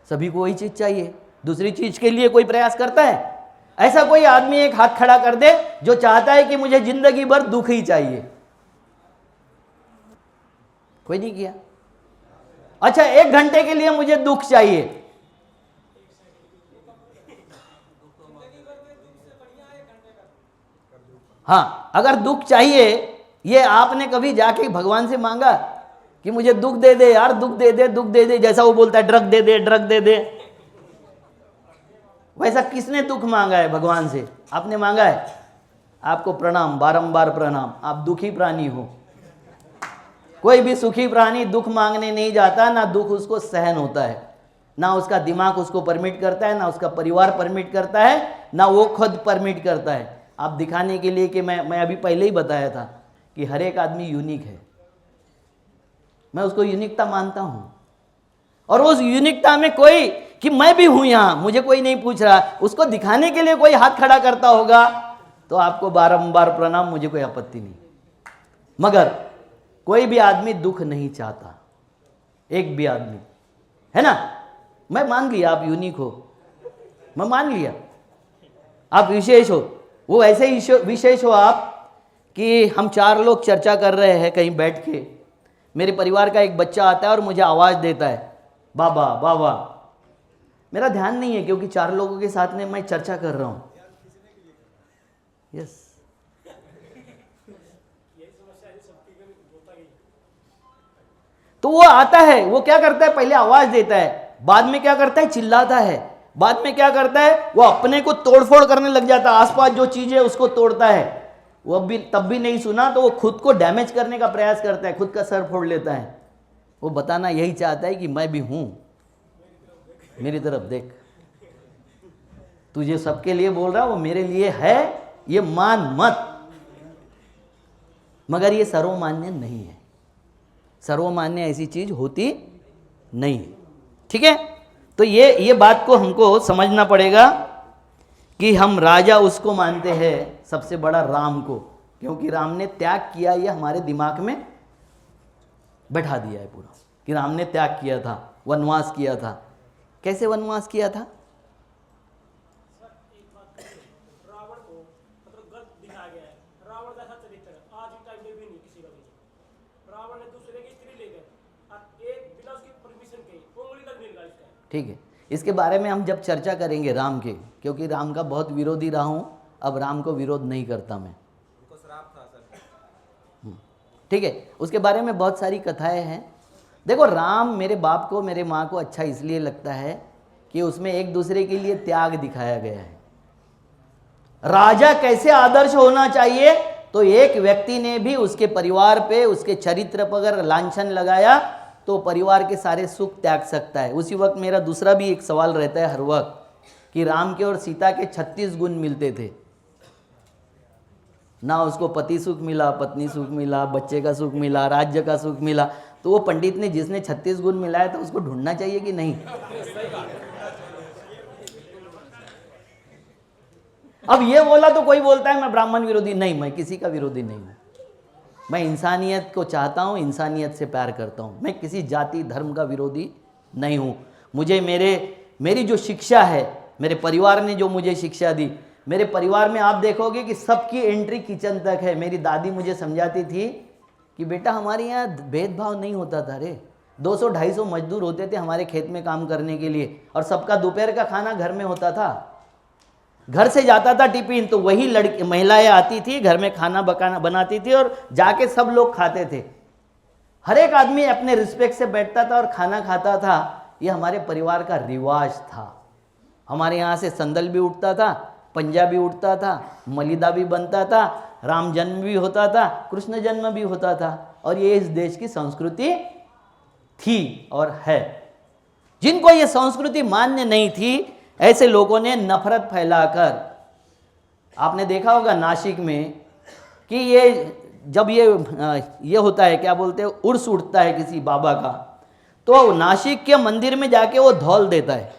सभी को वही चीज चाहिए, दूसरी चीज के लिए कोई प्रयास करता है? ऐसा कोई आदमी एक हाथ खड़ा कर दे जो चाहता है कि मुझे जिंदगी भर दुख ही चाहिए? कोई नहीं किया। अच्छा, 1 घंटे के लिए मुझे दुख चाहिए, हाँ, अगर दुख चाहिए, ये आपने कभी जाके भगवान से मांगा कि मुझे दुख दे दे यार, दुख दे दे, दुख दे दे, जैसा वो बोलता है ड्रग दे दे, ड्रग दे दे, वैसा किसने दुख मांगा है भगवान से? आपने मांगा है? आपको प्रणाम, बारंबार प्रणाम, आप दुखी प्राणी हो। कोई भी सुखी प्राणी दुख मांगने नहीं जाता, ना दुख उसको सहन होता है, ना उसका दिमाग उसको परमिट करता है, ना उसका परिवार परमिट करता है, ना वो खुद परमिट करता है। आप दिखाने के लिए कि मैं अभी पहले ही बताया था कि हर एक आदमी यूनिक है, मैं उसको यूनिकता मानता हूं, और उस यूनिकता में कोई कि मैं भी हूं यहां, मुझे कोई नहीं पूछ रहा, उसको दिखाने के लिए कोई हाथ खड़ा करता होगा तो आपको बारंबार प्रणाम, मुझे कोई आपत्ति नहीं। मगर कोई भी आदमी दुख नहीं चाहता, एक भी आदमी, है ना? मैं मान लिया आप यूनिक हो, मैं मान लिया आप विशेष हो, वो ऐसे ही विशेष हो आप कि हम 4 लोग चर्चा कर रहे हैं कहीं बैठ के, मेरे परिवार का एक बच्चा आता है और मुझे आवाज़ देता है, बाबा बाबा। मेरा ध्यान नहीं है क्योंकि 4 लोगों के साथ में मैं चर्चा कर रहा हूं। यस, तो वो आता है, वो क्या करता है? पहले आवाज देता है, बाद में क्या करता है? चिल्लाता है, बाद में क्या करता है? वो अपने को तोड़फोड़ करने लग जाता है, आसपास जो चीज है उसको तोड़ता है। वो भी तब भी नहीं सुना तो वो खुद को डैमेज करने का प्रयास करता है, खुद का सर फोड़ लेता है। वो बताना यही चाहता है कि मैं भी हूं, मेरी तरफ देख, तुझे सबके लिए बोल रहा, वो मेरे लिए है, ये मान मत। मगर ये सर्वमान्य नहीं है, सर्वमान्य ऐसी चीज होती नहीं है, ठीक है? तो ये बात को हमको समझना पड़ेगा कि हम राजा उसको मानते हैं सबसे बड़ा राम को, क्योंकि राम ने त्याग किया, ये हमारे दिमाग में बैठा दिया है पूरा कि राम ने त्याग किया था, वनवास किया था। कैसे वनवास किया था?
रावण को मतलब गलत दिखाया गया है, रावण जैसा चरित्र आज के टाइम में भी नहीं किसी का भी। रावण ने दूसरे की स्त्री ले गए, एक बिना उसकी परमिशन के उंगली तक नहीं लगाई उसका। ठीक है,
इसके बारे में हम जब चर्चा करेंगे राम के, क्योंकि राम का बहुत विरोधी रहा हूं, अब राम को विरोध नहीं करता मैं,
उनको श्राप था सर।
ठीक है, उसके बारे में बहुत सारी कथाएं हैं। देखो, राम मेरे बाप को, मेरे माँ को अच्छा इसलिए लगता है कि उसमें एक दूसरे के लिए त्याग दिखाया गया है। राजा कैसे आदर्श होना चाहिए, तो एक व्यक्ति ने भी उसके परिवार पे, उसके चरित्र पर अगर लांछन लगाया तो परिवार के सारे सुख त्याग सकता है। उसी वक्त मेरा दूसरा भी एक सवाल रहता है हर वक्त कि राम के और सीता के 36 गुण मिलते थे ना, उसको पति सुख मिला, पत्नी सुख मिला, बच्चे का सुख मिला, राज्य का सुख मिला। तो वो पंडित ने जिसने 36 गुण मिलाया था उसको ढूंढना चाहिए कि नहीं? अब ये बोला तो कोई बोलता है मैं ब्राह्मण विरोधी। नहीं, मैं किसी का विरोधी नहीं हूं। मैं इंसानियत को चाहता हूं, इंसानियत से प्यार करता हूं। मैं किसी जाति धर्म का विरोधी नहीं हूं। मुझे मेरी जो शिक्षा है, मेरे परिवार ने जो मुझे शिक्षा दी, मेरे परिवार में आप देखोगे कि सबकी एंट्री किचन तक है। मेरी दादी मुझे समझाती थी कि बेटा हमारे यहाँ भेदभाव नहीं होता था रे। 200-250 मजदूर होते थे हमारे खेत में काम करने के लिए, और सबका दोपहर का खाना घर में होता था। घर से जाता था टिफिन तो वही लड़की महिलाएं आती थी, घर में खाना बनाती थी और जाके सब लोग खाते थे। हर एक आदमी अपने रिस्पेक्ट से बैठता था और खाना खाता था। ये हमारे परिवार का रिवाज था। हमारे यहाँ से संदल भी उठता था, पंजा भी उठता था, मलिदा भी बनता था, राम जन्म भी होता था, कृष्ण जन्म भी होता था। और ये इस देश की संस्कृति थी और है। जिनको ये संस्कृति मान्य नहीं थी, ऐसे लोगों ने नफरत फैलाकर, आपने देखा होगा नासिक में कि जब ये होता है, क्या बोलते हैं, उर्स उठता है किसी बाबा का, तो नासिक के मंदिर में जाके वो धौल देता है,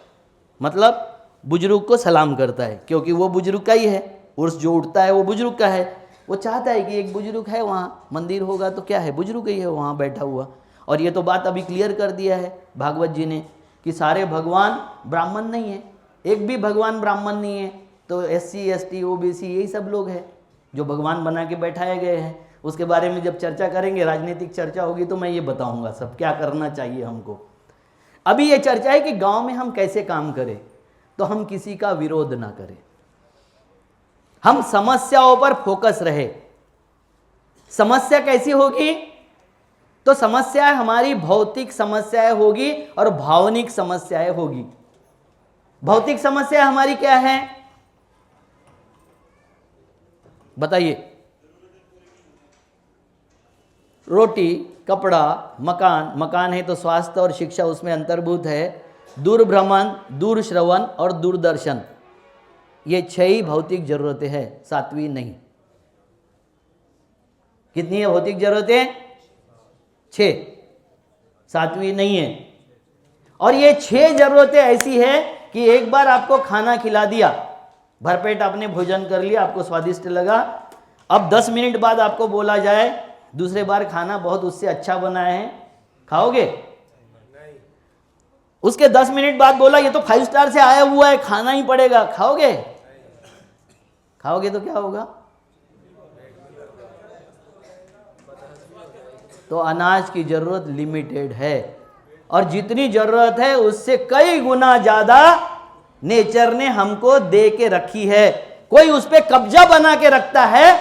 मतलब बुजुर्ग को सलाम करता है, क्योंकि वो बुजुर्ग का ही है। उर्स जो उठता है वो बुजुर्ग का है। वो चाहता है कि एक बुजुर्ग है वहाँ, मंदिर होगा तो क्या है, बुजुर्ग ही है वहाँ बैठा हुआ। और ये तो बात अभी क्लियर कर दिया है भागवत जी ने कि सारे भगवान ब्राह्मण नहीं है, एक भी भगवान ब्राह्मण नहीं है। तो SC ST OBC यही सब लोग हैं जो भगवान बना के बैठाए गए हैं। उसके बारे में जब चर्चा करेंगे, राजनीतिक चर्चा होगी, तो मैं ये बताऊंगा सब क्या करना चाहिए हमको। अभी ये चर्चा है कि गांव में हम कैसे काम करें, तो हम किसी का विरोध ना करें, हम समस्याओं पर फोकस रहे। समस्या कैसी होगी, तो समस्या हमारी भौतिक समस्याएं होगी और भावनिक समस्याएं होगी। भौतिक समस्या हमारी क्या है बताइए? रोटी, कपड़ा, मकान है तो स्वास्थ्य और शिक्षा उसमें अंतर्भूत है। दूरभ्रमण, दूरश्रवण और दूरदर्शन, ये 6 ही भौतिक जरूरतें हैं, 7वीं नहीं। कितनी है भौतिक जरूरतें? 6, 7वीं नहीं है। और ये 6 जरूरतें ऐसी है कि एक बार आपको खाना खिला दिया, भरपेट आपने भोजन कर लिया, आपको स्वादिष्ट लगा, अब 10 मिनट बाद आपको बोला जाए दूसरे बार खाना बहुत उससे अच्छा बना है, खाओगे? उसके 10 मिनट बाद बोला ये तो 5 स्टार से आया हुआ है, खाना ही पड़ेगा, खाओगे? खाओगे तो क्या होगा? तो अनाज की जरूरत लिमिटेड है, और जितनी जरूरत है उससे कई गुना ज्यादा नेचर ने हमको दे के रखी है। कोई उस पर कब्जा बना के रखता है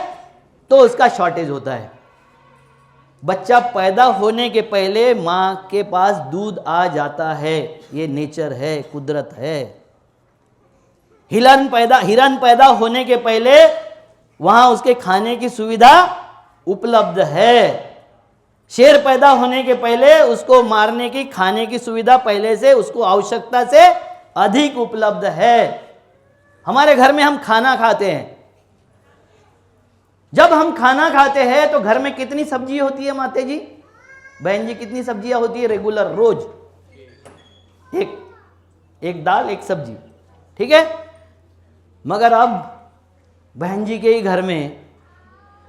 तो उसका शॉर्टेज होता है। बच्चा पैदा होने के पहले मां के पास दूध आ जाता है, ये नेचर है, कुदरत है। हिरन पैदा होने के पहले वहां उसके खाने की सुविधा उपलब्ध है। शेर पैदा होने के पहले उसको मारने की, खाने की सुविधा पहले से उसको आवश्यकता से अधिक उपलब्ध है। हमारे घर में हम खाना खाते हैं, जब हम खाना खाते हैं तो घर में कितनी सब्जी होती है माते जी, बहन जी, कितनी सब्जियां होती है रेगुलर रोज? एक दाल, एक सब्जी, ठीक है। मगर अब बहन जी के ही घर में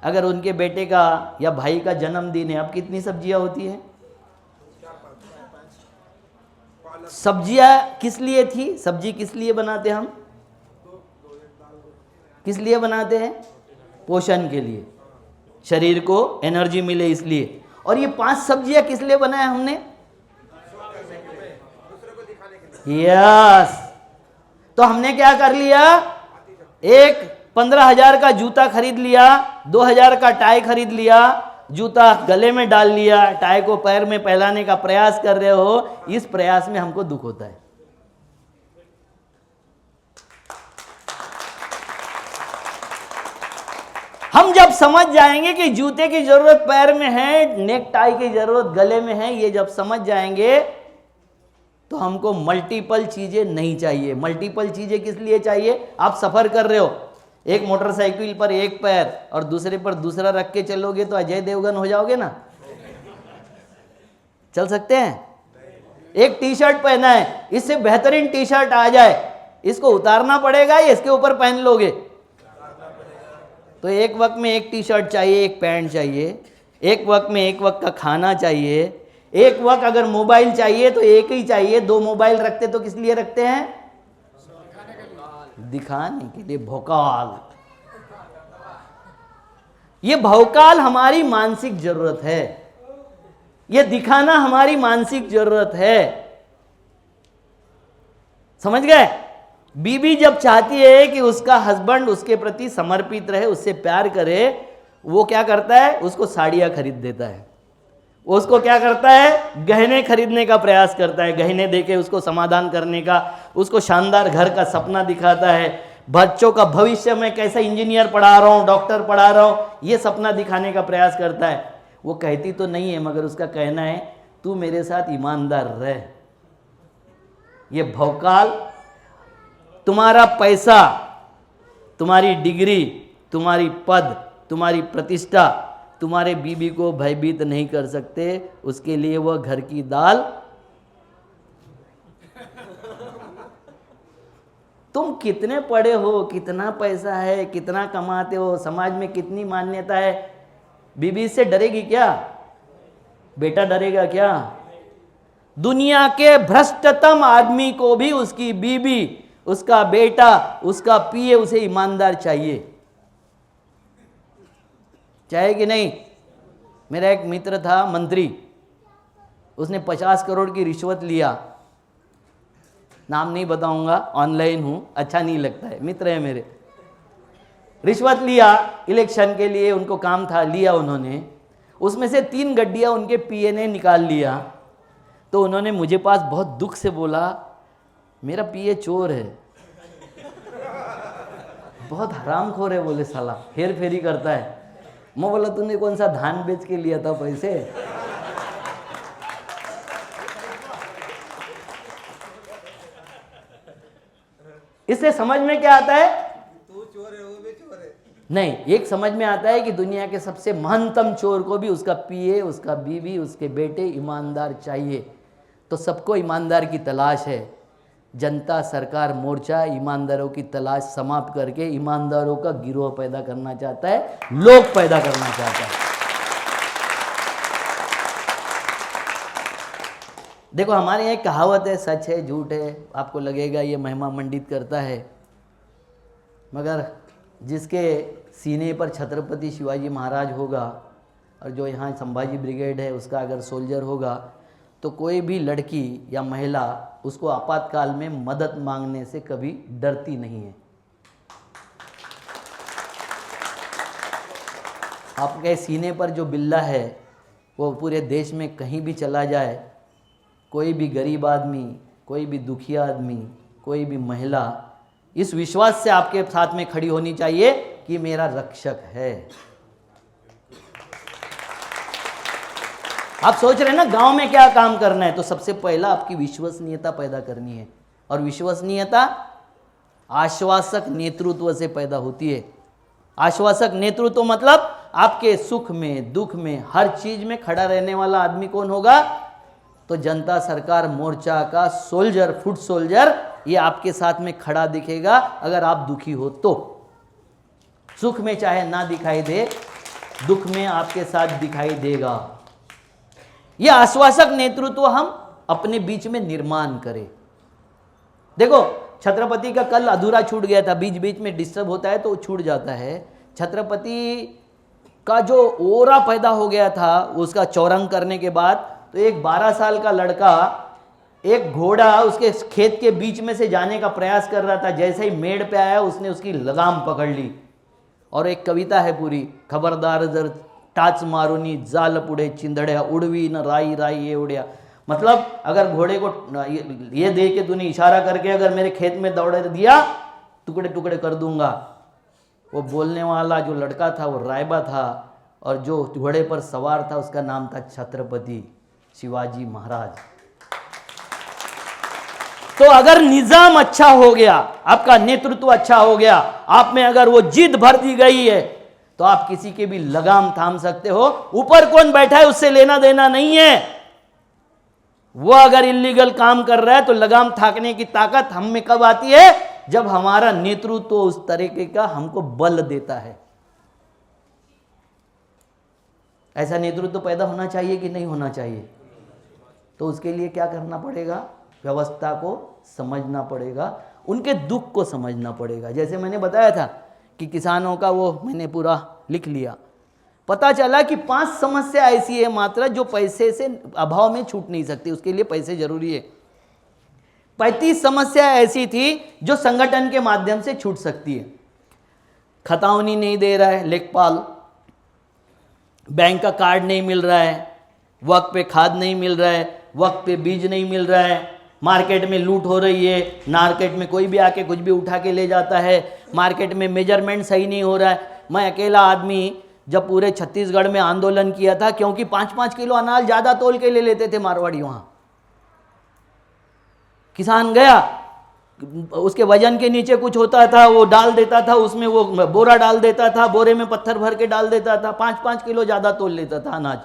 अगर उनके बेटे का या भाई का जन्मदिन है, अब कितनी सब्जियां होती है? सब्जियां किस लिए थी? सब्जी किस लिए बनाते हम? किस लिए बनाते हैं? पोषण के लिए, शरीर को एनर्जी मिले इसलिए। और ये 5 सब्जियां किस लिए बनाया हमने? यस। तो हमने क्या कर लिया, एक 15,000 का जूता खरीद लिया, 2,000 का टाई खरीद लिया, जूता गले में डाल लिया, टाई को पैर में पहनाने का प्रयास कर रहे हो, इस प्रयास में हमको दुख होता है। हम जब समझ जाएंगे कि जूते की जरूरत पैर में है, नेक टाई की जरूरत गले में है, ये जब समझ जाएंगे तो हमको मल्टीपल चीजें नहीं चाहिए। मल्टीपल चीजें किस लिए चाहिए? आप सफर कर रहे हो, एक मोटरसाइकिल पर एक पैर और दूसरे पर दूसरा रख के चलोगे तो अजय देवगन हो जाओगे ना? चल सकते हैं? एक टी शर्ट पहना है, इससे बेहतरीन टी शर्ट आ जाए, इसको उतारना पड़ेगा या इसके ऊपर पहन लोगे? तो एक वक्त में एक टी शर्ट चाहिए, एक पैंट चाहिए, एक वक्त में एक वक्त का खाना चाहिए, एक वक्त अगर मोबाइल चाहिए तो एक ही चाहिए। दो मोबाइल रखते तो किस लिए रखते हैं? दिखाने के लिए। भौकाल, ये भौकाल हमारी मानसिक जरूरत है, ये दिखाना हमारी मानसिक जरूरत है। समझ गए? बीबी जब चाहती है कि उसका हस्बैंड उसके प्रति समर्पित रहे, उससे प्यार करे, वो क्या करता है? उसको साड़ियां खरीद देता है, उसको क्या करता है? गहने खरीदने का प्रयास करता है, गहने देके उसको समाधान करने का, उसको शानदार घर का सपना दिखाता है, बच्चों का भविष्य में कैसे इंजीनियर पढ़ा रहा हूँ, डॉक्टर पढ़ा रहा हूँ, ये सपना दिखाने का प्रयास करता है। वो कहती तो नहीं है, मगर उसका कहना है तू मेरे साथ ईमानदार रह। ये भौकाल, तुम्हारा पैसा, तुम्हारी डिग्री, तुम्हारी पद, तुम्हारी प्रतिष्ठा तुम्हारे बीबी को भयभीत नहीं कर सकते। उसके लिए वह घर की दाल, तुम कितने पढ़े हो, कितना पैसा है, कितना कमाते हो, समाज में कितनी मान्यता है, बीबी से डरेगी क्या? बेटा डरेगा क्या? दुनिया के भ्रष्टतम आदमी को भी उसकी बीबी, उसका बेटा, उसका पीए उसे ईमानदार चाहिए, चाहे कि नहीं? मेरा एक मित्र था मंत्री, उसने 50 करोड़ की रिश्वत लिया, नाम नहीं बताऊंगा, ऑनलाइन हूं, अच्छा नहीं लगता है, मित्र है मेरे। रिश्वत लिया इलेक्शन के लिए, उनको काम था, लिया उन्होंने, उसमें से 3 गड्डियां उनके पीए ने निकाल लिया। तो उन्होंने मुझे पास बहुत दुख से बोला, मेरा पीए चोर है, बहुत हरामखोर है, बोले साला हेर फेरी करता है। मैं बोला तूने कौन सा धान बेच के लिया था पैसे? इससे समझ में क्या आता है?
तू चोर है, वो भी चोर है।
नहीं, एक समझ में आता है कि दुनिया के सबसे महंतम चोर को भी उसका पीए, उसका बीवी, उसके बेटे ईमानदार चाहिए। तो सबको ईमानदार की तलाश है। जनता सरकार मोर्चा ईमानदारों की तलाश समाप्त करके ईमानदारों का गिरोह पैदा करना चाहता है, लोग पैदा करना चाहता है। देखो हमारे यहाँ एक कहावत है, सच है झूठ है, आपको लगेगा ये महिमा मंडित करता है, मगर जिसके सीने पर छत्रपति शिवाजी महाराज होगा और जो यहाँ संभाजी ब्रिगेड है उसका अगर सोल्जर होगा, तो कोई भी लड़की या महिला उसको आपातकाल में मदद मांगने से कभी डरती नहीं है। आपके सीने पर जो बिल्ला है वो पूरे देश में कहीं भी चला जाए, कोई भी गरीब आदमी, कोई भी दुखी आदमी, कोई भी महिला इस विश्वास से आपके साथ में खड़ी होनी चाहिए कि मेरा रक्षक है। आप सोच रहे हैं ना गांव में क्या काम करना है, तो सबसे पहला आपकी विश्वसनीयता पैदा करनी है, और विश्वसनीयता आश्वासक नेतृत्व से पैदा होती है। आश्वासक नेतृत्व मतलब आपके सुख में, दुख में, हर चीज में खड़ा रहने वाला आदमी कौन होगा? तो जनता सरकार मोर्चा का सोल्जर, फुट सोल्जर, ये आपके साथ में खड़ा दिखेगा। अगर आप दुखी हो तो सुख में चाहे ना दिखाई दे, दुख में आपके साथ दिखाई देगा। यह आश्वासक नेतृत्व हम अपने बीच में निर्माण करें। देखो छत्रपति का कल अधूरा छूट गया था, बीच बीच में डिस्टर्ब होता है तो छूट जाता है। छत्रपति का जो ओरा पैदा हो गया था उसका चौरंग करने के बाद, तो एक 12 साल का लड़का, एक घोड़ा उसके खेत के बीच में से जाने का प्रयास कर रहा था, जैसे ही मेड़ पे आया उसने उसकी लगाम पकड़ ली। और एक कविता है पूरी, खबरदार अगर टाच मारूनी जाल पुढे चिंधड्या उड़वी न राई राई ये उड़िया। मतलब अगर घोड़े को ये दे के तूने इशारा करके अगर मेरे खेत में दौड़ दिया टुकड़े टुकड़े कर दूंगा। वो बोलने वाला जो लड़का था वो रायबा था और जो घोड़े पर सवार था उसका नाम था छत्रपति शिवाजी महाराज। तो अगर निजाम अच्छा हो गया, आपका नेतृत्व अच्छा हो गया, आप में अगर वो जिद भर दी गई है तो आप किसी के भी लगाम थाम सकते हो। ऊपर कौन बैठा है उससे लेना देना नहीं है। वो अगर इलीगल काम कर रहा है तो लगाम थाकने की ताकत हम में कब आती है? जब हमारा नेतृत्व उस तरीके का हमको बल देता है। ऐसा नेतृत्व पैदा होना चाहिए कि नहीं होना चाहिए? तो उसके लिए क्या करना पड़ेगा? व्यवस्था को समझना पड़ेगा, उनके दुख को समझना पड़ेगा। जैसे मैंने बताया था कि किसानों का वो मैंने पूरा लिख लिया, पता चला कि 5 समस्या ऐसी है मात्र जो पैसे से अभाव में छूट नहीं सकती, उसके लिए पैसे जरूरी है। 35 समस्या ऐसी थी जो संगठन के माध्यम से छूट सकती है। खतावनी नहीं दे रहा है लेखपाल, बैंक का कार्ड नहीं मिल रहा है, वक्त पे खाद नहीं मिल रहा है, वक्त पे बीज नहीं मिल रहा है, मार्केट में लूट हो रही है, मार्केट में कोई भी आके कुछ भी उठा के ले जाता है, मार्केट में मेजरमेंट सही नहीं हो रहा है। मैं अकेला आदमी जब पूरे छत्तीसगढ़ में आंदोलन किया था, क्योंकि 5-5 किलो अनाज ज़्यादा तोल के ले लेते थे मारवाड़ी। वहाँ किसान गया, उसके वजन के नीचे कुछ होता था वो डाल देता था, उसमें वो बोरा डाल देता था, बोरे में पत्थर भर के डाल देता था, 5-5 किलो ज़्यादा तोल लेता था अनाज।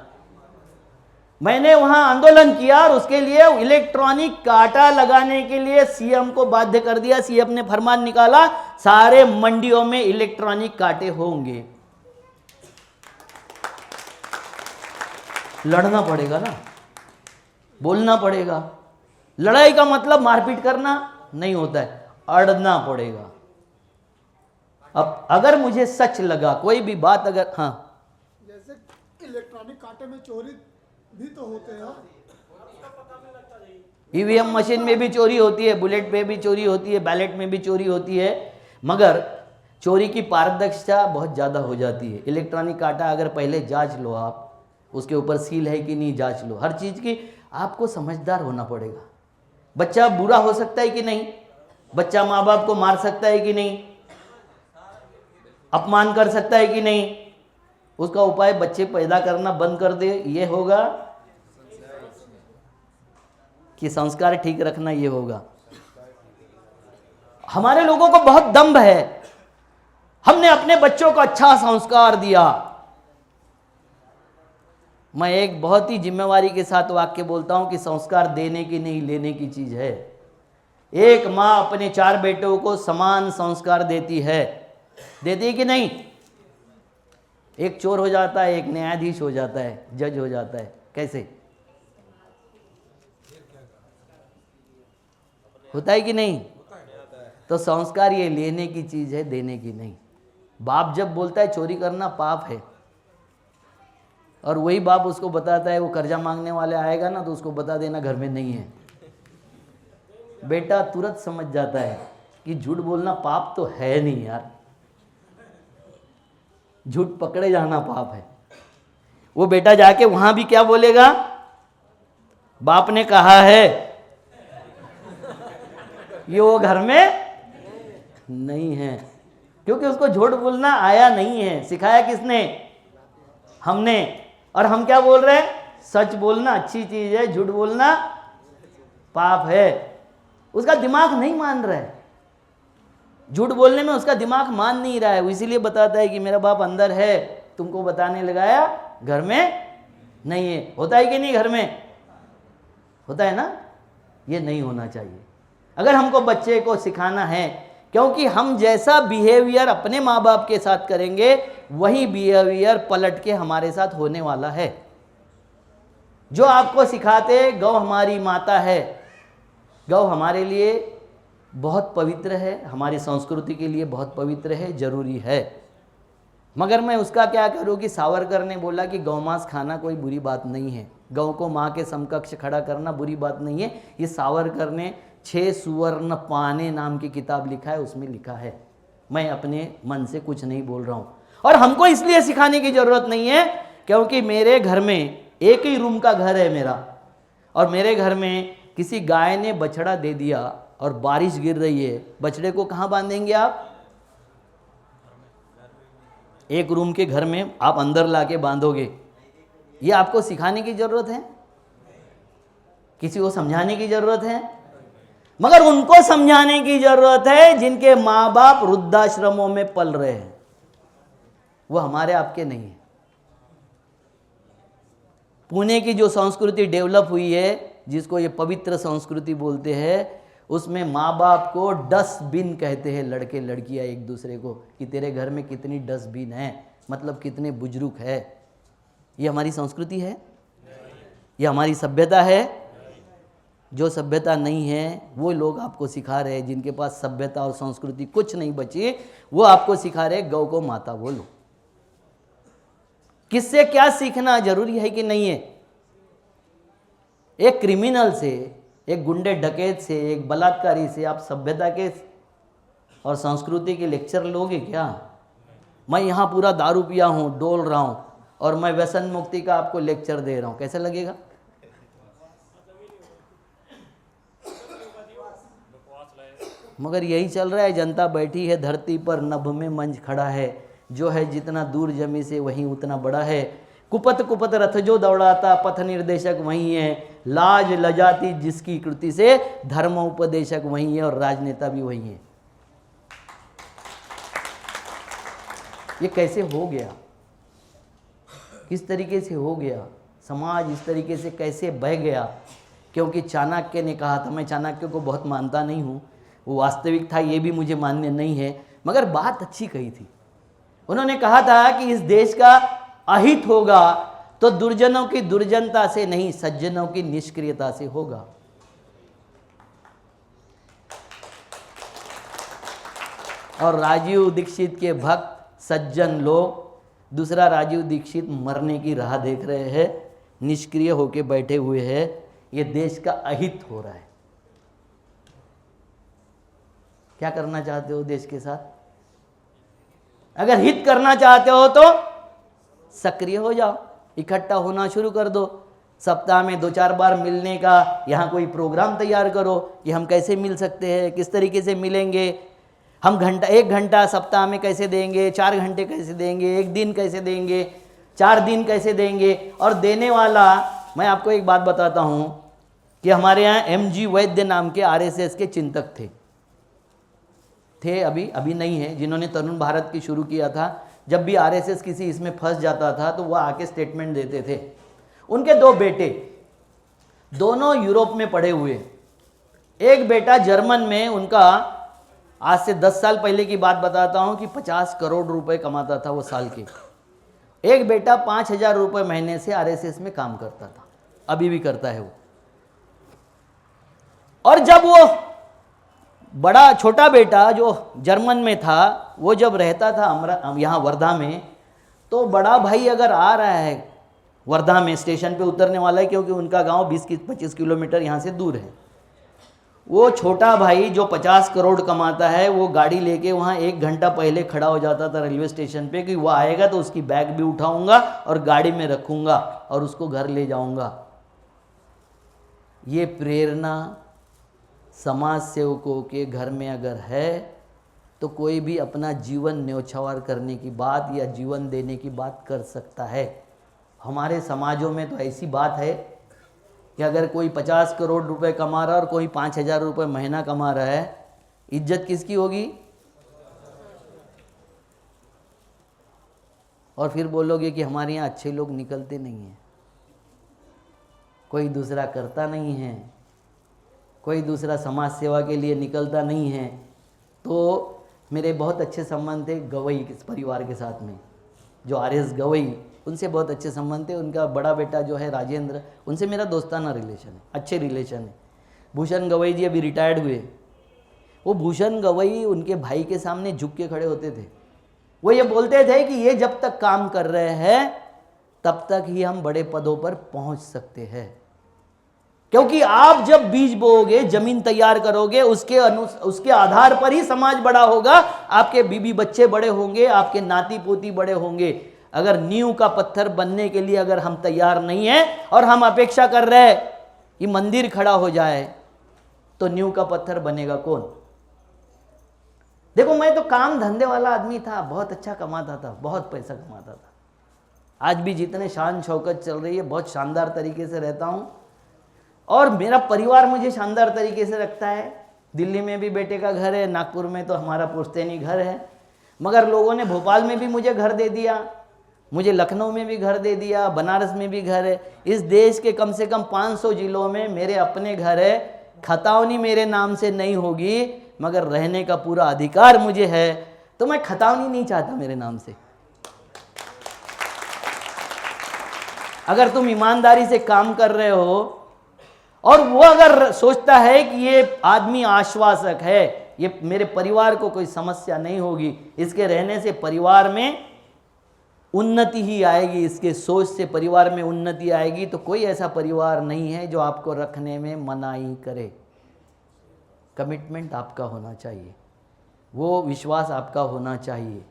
मैंने वहां आंदोलन किया और उसके लिए इलेक्ट्रॉनिक कांटा लगाने के लिए सीएम को बाध्य कर दिया। सीएम ने फरमान निकाला, सारे मंडियों में इलेक्ट्रॉनिक कांटे होंगे। लड़ना पड़ेगा ना, बोलना पड़ेगा। लड़ाई का मतलब मारपीट करना नहीं होता है, अड़ना पड़ेगा। अब अगर मुझे सच लगा कोई भी बात, अगर हाँ
जैसे इलेक्ट्रॉनिक कांटे में चोरी भी तो होते हैं।
ईवीएम मशीन में भी चोरी होती है, बुलेट पे भी चोरी होती है, बैलेट में भी चोरी होती है, मगर चोरी की पारदर्शिता बहुत ज़्यादा हो जाती है। इलेक्ट्रॉनिक कांटा अगर पहले जांच लो, आप उसके ऊपर सील है कि नहीं जांच लो। हर चीज़ की आपको समझदार होना पड़ेगा। बच्चा बुरा हो सकता है कि नहीं, बच्चा माँ बाप को मार सकता है कि नहीं, अपमान कर सकता है कि नहीं, उसका उपाय बच्चे पैदा करना बंद कर दे, ये होगा कि संस्कार ठीक रखना, ये होगा। हमारे लोगों को बहुत दम्भ है, हमने अपने बच्चों को अच्छा संस्कार दिया। मैं एक बहुत ही जिम्मेवारी के साथ वाक्य बोलता हूं कि संस्कार देने की नहीं लेने की चीज है। एक माँ अपने 4 बेटों को समान संस्कार देती है, देती है कि नहीं? एक चोर हो जाता है, एक न्यायाधीश हो जाता है, जज हो जाता है, कैसे होता है कि नहीं? तो संस्कार ये लेने की चीज है, देने की नहीं। बाप जब बोलता है चोरी करना पाप है, और वही बाप उसको बताता है वो कर्जा मांगने वाले आएगा ना तो उसको बता देना घर में नहीं है, बेटा तुरंत समझ जाता है कि झूठ बोलना पाप तो है नहीं यार, झूठ पकड़े जाना पाप है। वो बेटा जाके वहां भी क्या बोलेगा? बाप ने कहा है, ये वो घर में नहीं है, क्योंकि उसको झूठ बोलना आया नहीं है। सिखाया किसने? हमने। और हम क्या बोल रहे हैं? सच बोलना अच्छी चीज है, झूठ बोलना पाप है। उसका दिमाग नहीं मान रहा है, झूठ बोलने में उसका दिमाग मान नहीं रहा है। वो इसीलिए बताता है कि मेरा बाप अंदर है, तुमको बताने लगाया, घर में नहीं है। होता है कि नहीं? घर में होता है ना? ये नहीं होना चाहिए। अगर हमको बच्चे को सिखाना है, क्योंकि हम जैसा बिहेवियर अपने माँ बाप के साथ करेंगे वही बिहेवियर पलट के हमारे साथ होने वाला है। जो आपको सिखाते गौ हमारी माता है, गौ हमारे लिए बहुत पवित्र है, हमारी संस्कृति के लिए बहुत पवित्र है, जरूरी है। मगर मैं उसका क्या करूं कि सावरकर ने बोला कि गौमांस खाना कोई बुरी बात नहीं है, गौ को माँ के समकक्ष खड़ा करना बुरी बात नहीं है। ये सावरकर ने 6 सुवर्ण पाने नाम की किताब लिखा है, उसमें लिखा है। मैं अपने मन से कुछ नहीं बोल रहा हूँ। और हमको इसलिए सिखाने की जरूरत नहीं है क्योंकि मेरे घर में एक ही रूम का घर है मेरा, और मेरे घर में किसी गाय ने बछड़ा दे दिया और बारिश गिर रही है, बछड़े को कहाँ बांधेंगे आप? एक रूम के घर में आप अंदर लाके बांधोगे। ये आपको सिखाने की जरूरत है? किसी को समझाने की जरूरत है? मगर उनको समझाने की जरूरत है जिनके माँ बाप वृद्धाश्रमों में पल रहे हैं, वो हमारे आपके नहीं है। पुणे की जो संस्कृति डेवलप हुई है, जिसको ये पवित्र संस्कृति बोलते हैं, उसमें माँ बाप को डस्टबिन कहते हैं, लड़के लड़कियां एक दूसरे को, कि तेरे घर में कितनी डस्टबिन है, मतलब कितने बुजुर्ग है। ये हमारी संस्कृति है? ये हमारी सभ्यता है? जो सभ्यता नहीं है वो लोग आपको सिखा रहे हैं, जिनके पास सभ्यता और संस्कृति कुछ नहीं बची, वो आपको सिखा रहे गौ को माता बोलो। किससे क्या सीखना जरूरी है कि नहीं है? एक क्रिमिनल से, एक गुंडे डकैत से, एक बलात्कारी से आप सभ्यता के और संस्कृति के लेक्चर लोगे क्या? मैं यहाँ पूरा दारू पिया हूँ, डोल रहा हूँ, और मैं व्यसन मुक्ति का आपको लेक्चर दे रहा हूँ, कैसा लगेगा? मगर यही चल रहा है। जनता बैठी है धरती पर, नभ में मंच खड़ा है, जो है जितना दूर जमी से वहीं उतना बड़ा है। कुपत कुपत रथ जो दौड़ाता, पथ निर्देशक वही है, लाज लजाती जिसकी कृति से, धर्म उपदेशक वही है और राजनेता भी वही है। ये कैसे हो गया? किस तरीके से हो गया? समाज इस तरीके से कैसे बह गया? क्योंकि चाणक्य ने कहा था, मैं चाणक्य को बहुत मानता नहीं हूँ, वो वास्तविक था ये भी मुझे मान्य नहीं है, मगर बात अच्छी कही थी। उन्होंने कहा था कि इस देश का अहित होगा तो दुर्जनों की दुर्जनता से नहीं, सज्जनों की निष्क्रियता से होगा। और राजीव दीक्षित के भक्त सज्जन लोग दूसरा राजीव दीक्षित मरने की राह देख रहे हैं, निष्क्रिय होकर बैठे हुए हैं। ये देश का अहित हो रहा है। क्या करना चाहते हो देश के साथ? अगर हित करना चाहते हो तो सक्रिय हो जाओ, इकट्ठा होना शुरू कर दो। सप्ताह में 2-4 बार मिलने का यहाँ कोई प्रोग्राम तैयार करो कि हम कैसे मिल सकते हैं, किस तरीके से मिलेंगे, हम 1 घंटा सप्ताह में कैसे देंगे, 4 घंटे कैसे देंगे, 1 दिन कैसे देंगे, 4 दिन कैसे देंगे। और देने वाला, मैं आपको एक बात बताता हूँ कि हमारे यहाँ MG वैद्य नाम के RSS के चिंतक थे, अभी नहीं है, जिन्होंने तरुण भारत की शुरू किया था। जब भी RSS किसी इसमें फंस जाता था तो वह आके स्टेटमेंट देते थे। उनके 2 बेटे, दोनों यूरोप में पढ़े हुए। एक बेटा जर्मन में, उनका आज से 10 साल पहले की बात बताता हूं कि 50 करोड़ रुपए कमाता था वो साल के। एक बेटा 5,000 रुपये महीने से RSS में काम करता था, अभी भी करता है वो। और जब वो बड़ा छोटा बेटा जो जर्मन में था, वो जब रहता था यहाँ वर्धा में, तो बड़ा भाई अगर आ रहा है वर्धा में, स्टेशन पे उतरने वाला है, क्योंकि उनका गांव 20-25 किलोमीटर यहाँ से दूर है। वो छोटा भाई जो 50 करोड़ कमाता है, वो गाड़ी लेके वहाँ 1 घंटा पहले खड़ा हो जाता था रेलवे स्टेशन पे कि वो आएगा तो उसकी बैग भी उठाऊंगा और गाड़ी में रखूंगा और उसको घर ले जाऊंगा। ये प्रेरणा समाज सेवकों के घर में अगर है तो कोई भी अपना जीवन न्यौछावर करने की बात या जीवन देने की बात कर सकता है। हमारे समाजों में तो ऐसी बात है कि अगर कोई 50 करोड़ रुपए कमा रहा है और कोई 5,000 रुपये महीना कमा रहा है, इज्जत किसकी होगी? और फिर बोलोगे कि हमारे यहाँ अच्छे लोग निकलते नहीं हैं, कोई दूसरा करता नहीं है, कोई दूसरा समाज सेवा के लिए निकलता नहीं है। तो मेरे बहुत अच्छे संबंध थे गवई के परिवार के साथ में, जो RS गवई, उनसे बहुत अच्छे संबंध थे। उनका बड़ा बेटा जो है राजेंद्र, उनसे मेरा दोस्ताना रिलेशन है, अच्छे रिलेशन है। भूषण गवई जी अभी रिटायर्ड हुए। वो भूषण गवई उनके भाई के सामने झुक के खड़े होते थे। वो ये बोलते थे कि ये जब तक काम कर रहे हैं तब तक ही हम बड़े पदों पर पहुंच सकते हैं, क्योंकि आप जब बीज बोओगे, जमीन तैयार करोगे, उसके आधार पर ही समाज बड़ा होगा, आपके बीबी बच्चे बड़े होंगे, आपके नाती पोती बड़े होंगे। अगर नींव का पत्थर बनने के लिए अगर हम तैयार नहीं हैं और हम अपेक्षा कर रहे हैं कि मंदिर खड़ा हो जाए, तो नींव का पत्थर बनेगा कौन? देखो, मैं तो काम धंधे वाला आदमी था, बहुत अच्छा कमाता था, बहुत पैसा कमाता था। आज भी जितने शान शौकत चल रही है, बहुत शानदार तरीके से रहता हूं और मेरा परिवार मुझे शानदार तरीके से रखता है। दिल्ली में भी बेटे का घर है, नागपुर में तो हमारा पुश्तैनी घर है, मगर लोगों ने भोपाल में भी मुझे घर दे दिया, मुझे लखनऊ में भी घर दे दिया, बनारस में भी घर है। इस देश के कम से कम 500 जिलों में मेरे अपने घर है। खतौनी मेरे नाम से नहीं होगी, मगर रहने का पूरा अधिकार मुझे है, तो मैं खतौनी नहीं चाहता मेरे नाम से। अगर तुम ईमानदारी से काम कर रहे हो और वो अगर सोचता है कि ये आदमी आश्वासक है, ये मेरे परिवार को कोई समस्या नहीं होगी, इसके रहने से परिवार में उन्नति ही आएगी, इसके सोच से परिवार में उन्नति आएगी, तो कोई ऐसा परिवार नहीं है जो आपको रखने में मनाही करे। कमिटमेंट आपका होना चाहिए, वो विश्वास आपका होना चाहिए।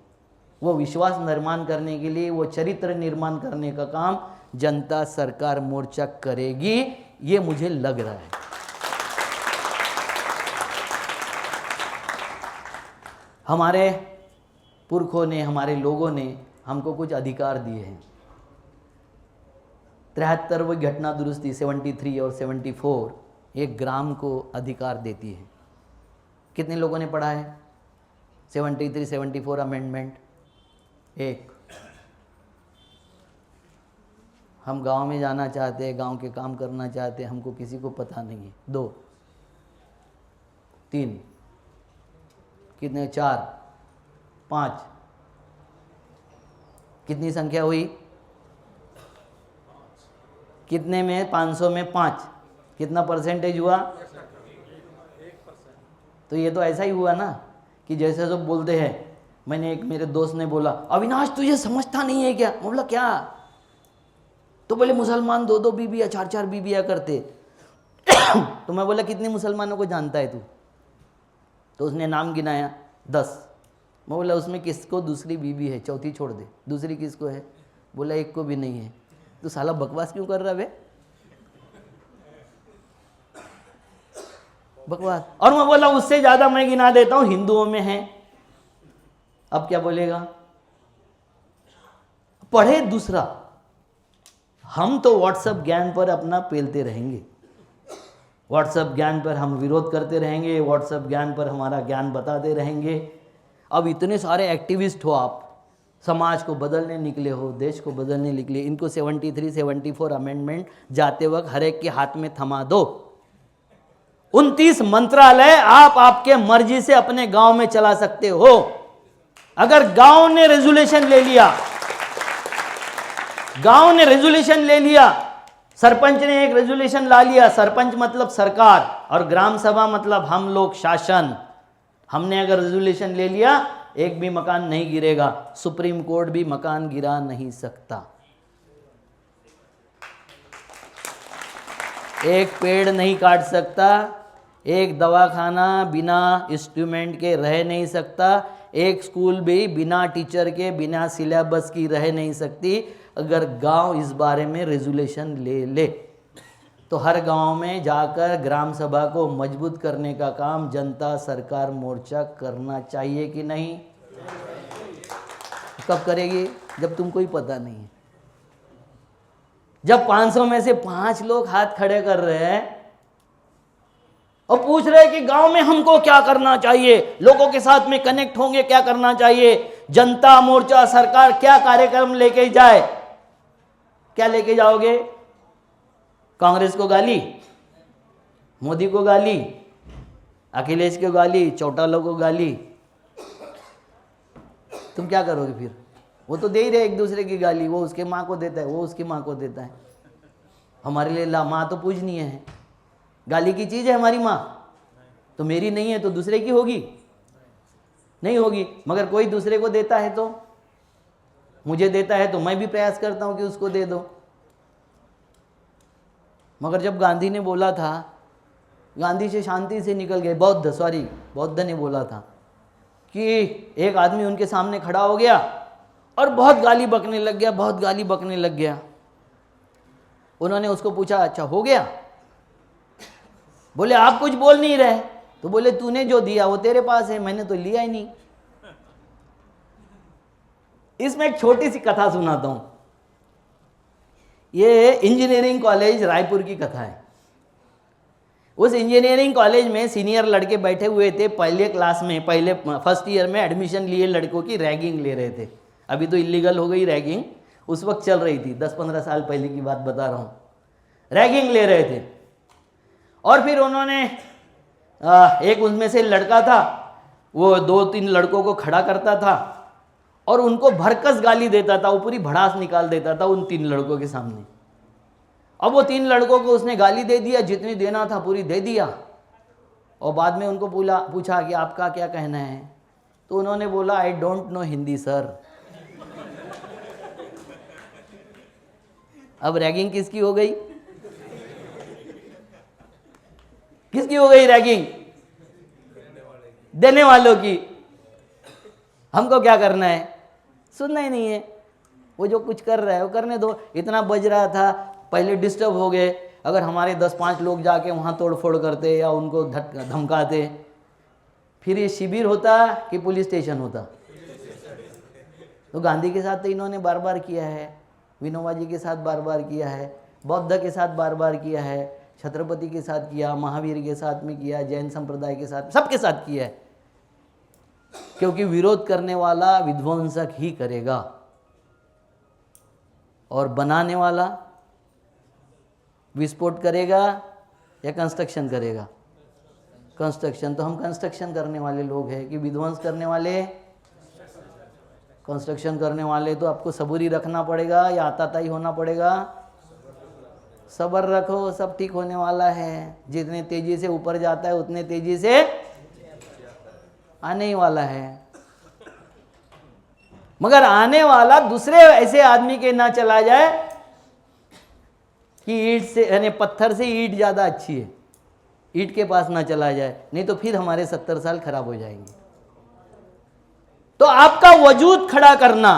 वो विश्वास निर्माण करने के लिए, वो चरित्र निर्माण करने का काम जनता सरकार मोर्चा करेगी, ये मुझे लग रहा है। हमारे पुरखों ने, हमारे लोगों ने हमको कुछ अधिकार दिए हैं। 73वीं घटना दुरुस्ती 73 और 74 एक ग्राम को अधिकार देती है। कितने लोगों ने पढ़ा है 73, 74 अमेंडमेंट? एक। हम गांव में जाना चाहते हैं, गांव के काम करना चाहते हैं, हमको किसी को पता नहीं है। 2, 3, कितने? 4, 5, कितनी संख्या हुई? कितने में? 500 में 5, कितना परसेंटेज हुआ? 1%। तो ये तो ऐसा ही हुआ ना कि जैसे सब बोलते हैं। मैंने एक मेरे दोस्त ने बोला, अविनाश तुझे समझता नहीं है क्या? मैं बोला क्या? तो बोले मुसलमान 2-2 बीबियाँ 4-4 बीबियाँ करते। तो मैं बोला कितने मुसलमानों को जानता है तू? तो उसने नाम गिनाया 10। मैं बोला उसमें किसको दूसरी बीबी है? चौथी छोड़ दे। दूसरी किसको है? बोला एक को भी नहीं है। तो साला बकवास क्यों कर रहा है? बकवास। और मैं बोला उससे ज्यादा मैं गिना देता हूं, हिंदुओं में है। अब क्या बोलेगा? पढ़े दूसरा। हम तो व्हाट्सएप ज्ञान पर अपना पेलते रहेंगे, व्हाट्सएप ज्ञान पर हम विरोध करते रहेंगे, व्हाट्सएप ज्ञान पर हमारा ज्ञान बताते रहेंगे। अब इतने सारे एक्टिविस्ट हो आप, समाज को बदलने निकले हो, देश को बदलने निकले, इनको 73, 74 अमेंडमेंट जाते वक्त हर एक के हाथ में थमा दो। 29 मंत्रालय आप आपके मर्जी से अपने गांव में चला सकते हो। अगर गांव ने रेजोल्यूशन ले लिया, गांव ने रेजोल्यूशन ले लिया, सरपंच ने एक रेजोल्यूशन ला लिया, सरपंच मतलब सरकार और ग्राम सभा मतलब हम लोग शासन, हमने अगर रेजोल्यूशन ले लिया, एक भी मकान नहीं गिरेगा। सुप्रीम कोर्ट भी मकान गिरा नहीं सकता, एक पेड़ नहीं काट सकता, एक दवाखाना बिना इंस्ट्रूमेंट के रह नहीं सकता, एक स्कूल भी बिना टीचर के, बिना सिलेबस की रह नहीं सकती। अगर गांव इस बारे में रेजोल्यूशन ले ले तो हर गांव में जाकर ग्राम सभा को मजबूत करने का काम जनता सरकार मोर्चा करना चाहिए कि नहीं? कब करेगी? जब तुमको ही पता नहीं है। जब 500 में से 5 लोग हाथ खड़े कर रहे हैं और पूछ रहे हैं कि गांव में हमको क्या करना चाहिए, लोगों के साथ में कनेक्ट होंगे, क्या करना चाहिए, जनता मोर्चा सरकार क्या कार्यक्रम लेके जाए, क्या लेके जाओगे? कांग्रेस को गाली, मोदी को गाली, अखिलेश को गाली, चौटाला को गाली, तुम क्या करोगे फिर? वो तो दे ही रहे एक दूसरे की गाली, वो उसके माँ को देता है, वो उसकी माँ को देता है। हमारे लिए माँ तो पूजनीय है, गाली की चीज़ है हमारी माँ, तो मेरी नहीं है तो दूसरे की होगी? नहीं होगी। मगर कोई दूसरे को देता है तो, मुझे देता है तो मैं भी प्रयास करता हूँ कि उसको दे दो। मगर जब गांधी ने बोला था, गांधी से शांति से निकल गए, बौद्ध ने बोला था कि एक आदमी उनके सामने खड़ा हो गया और बहुत गाली बकने लग गया, बहुत गाली बकने लग गया। उन्होंने उसको पूछा अच्छा हो गया? बोले आप कुछ बोल नहीं रहे। तो बोले तूने जो दिया वो तेरे पास है, मैंने तो लिया ही नहीं। इसमें एक छोटी सी कथा सुनाता हूं। ये इंजीनियरिंग कॉलेज रायपुर की कथा है। उस इंजीनियरिंग कॉलेज में सीनियर लड़के बैठे हुए थे, पहले क्लास में, पहले फर्स्ट ईयर में एडमिशन लिए लड़कों की रैगिंग ले रहे थे। अभी तो इलीगल हो गई रैगिंग, उस वक्त चल रही थी, 10-15 साल पहले की बात बता रहा हूँ। रैगिंग ले रहे थे और फिर उन्होंने एक उनमें से लड़का था, वो 2-3 लड़कों को खड़ा करता था और उनको भरकस गाली देता था, वो पूरी भड़ास निकाल देता था उन 3 लड़कों के सामने। अब वो 3 लड़कों को उसने गाली दे दिया, जितनी देना था पूरी दे दिया। और बाद में उनको पूछा कि आपका क्या कहना है? तो उन्होंने बोला I don't know Hindi sir. अब रैगिंग किसकी हो गई? किसकी हो गई रैगिंग? देने वालों की। हमको क्या करना है? सुनना ही नहीं है। वो जो कुछ कर रहा है वो करने दो। इतना बज रहा था, पहले डिस्टर्ब हो गए। अगर हमारे 10-5 लोग जाके वहाँ तोड़फोड़ करते या उनको धमकाते, फिर ये शिविर होता कि पुलिस स्टेशन होता। तो गांधी के साथ तो इन्होंने बार बार किया है, विनोबा जी के साथ बार बार किया है, बौद्ध के साथ बार बार किया है, छत्रपति के साथ किया, महावीर के साथ में किया, जैन संप्रदाय के साथ, सबके साथ किया है। क्योंकि विरोध करने वाला विध्वंसक ही करेगा और बनाने वाला विस्फोट करेगा या कंस्ट्रक्शन करेगा? कंस्ट्रक्शन। तो हम कंस्ट्रक्शन करने वाले लोग हैं कि विध्वंस करने वाले? कंस्ट्रक्शन करने वाले। तो आपको सबूरी रखना पड़ेगा या आताताई होना पड़ेगा? सब्र रखो, सब ठीक होने वाला है। जितने तेजी से ऊपर जाता है उतने तेजी से आने ही वाला है। मगर आने वाला दूसरे ऐसे आदमी के ना चला जाए कि ईंट से, यानी पत्थर से ईंट ज्यादा अच्छी है, ईंट के पास ना चला जाए, नहीं तो फिर हमारे 70 साल खराब हो जाएंगे। तो आपका वजूद खड़ा करना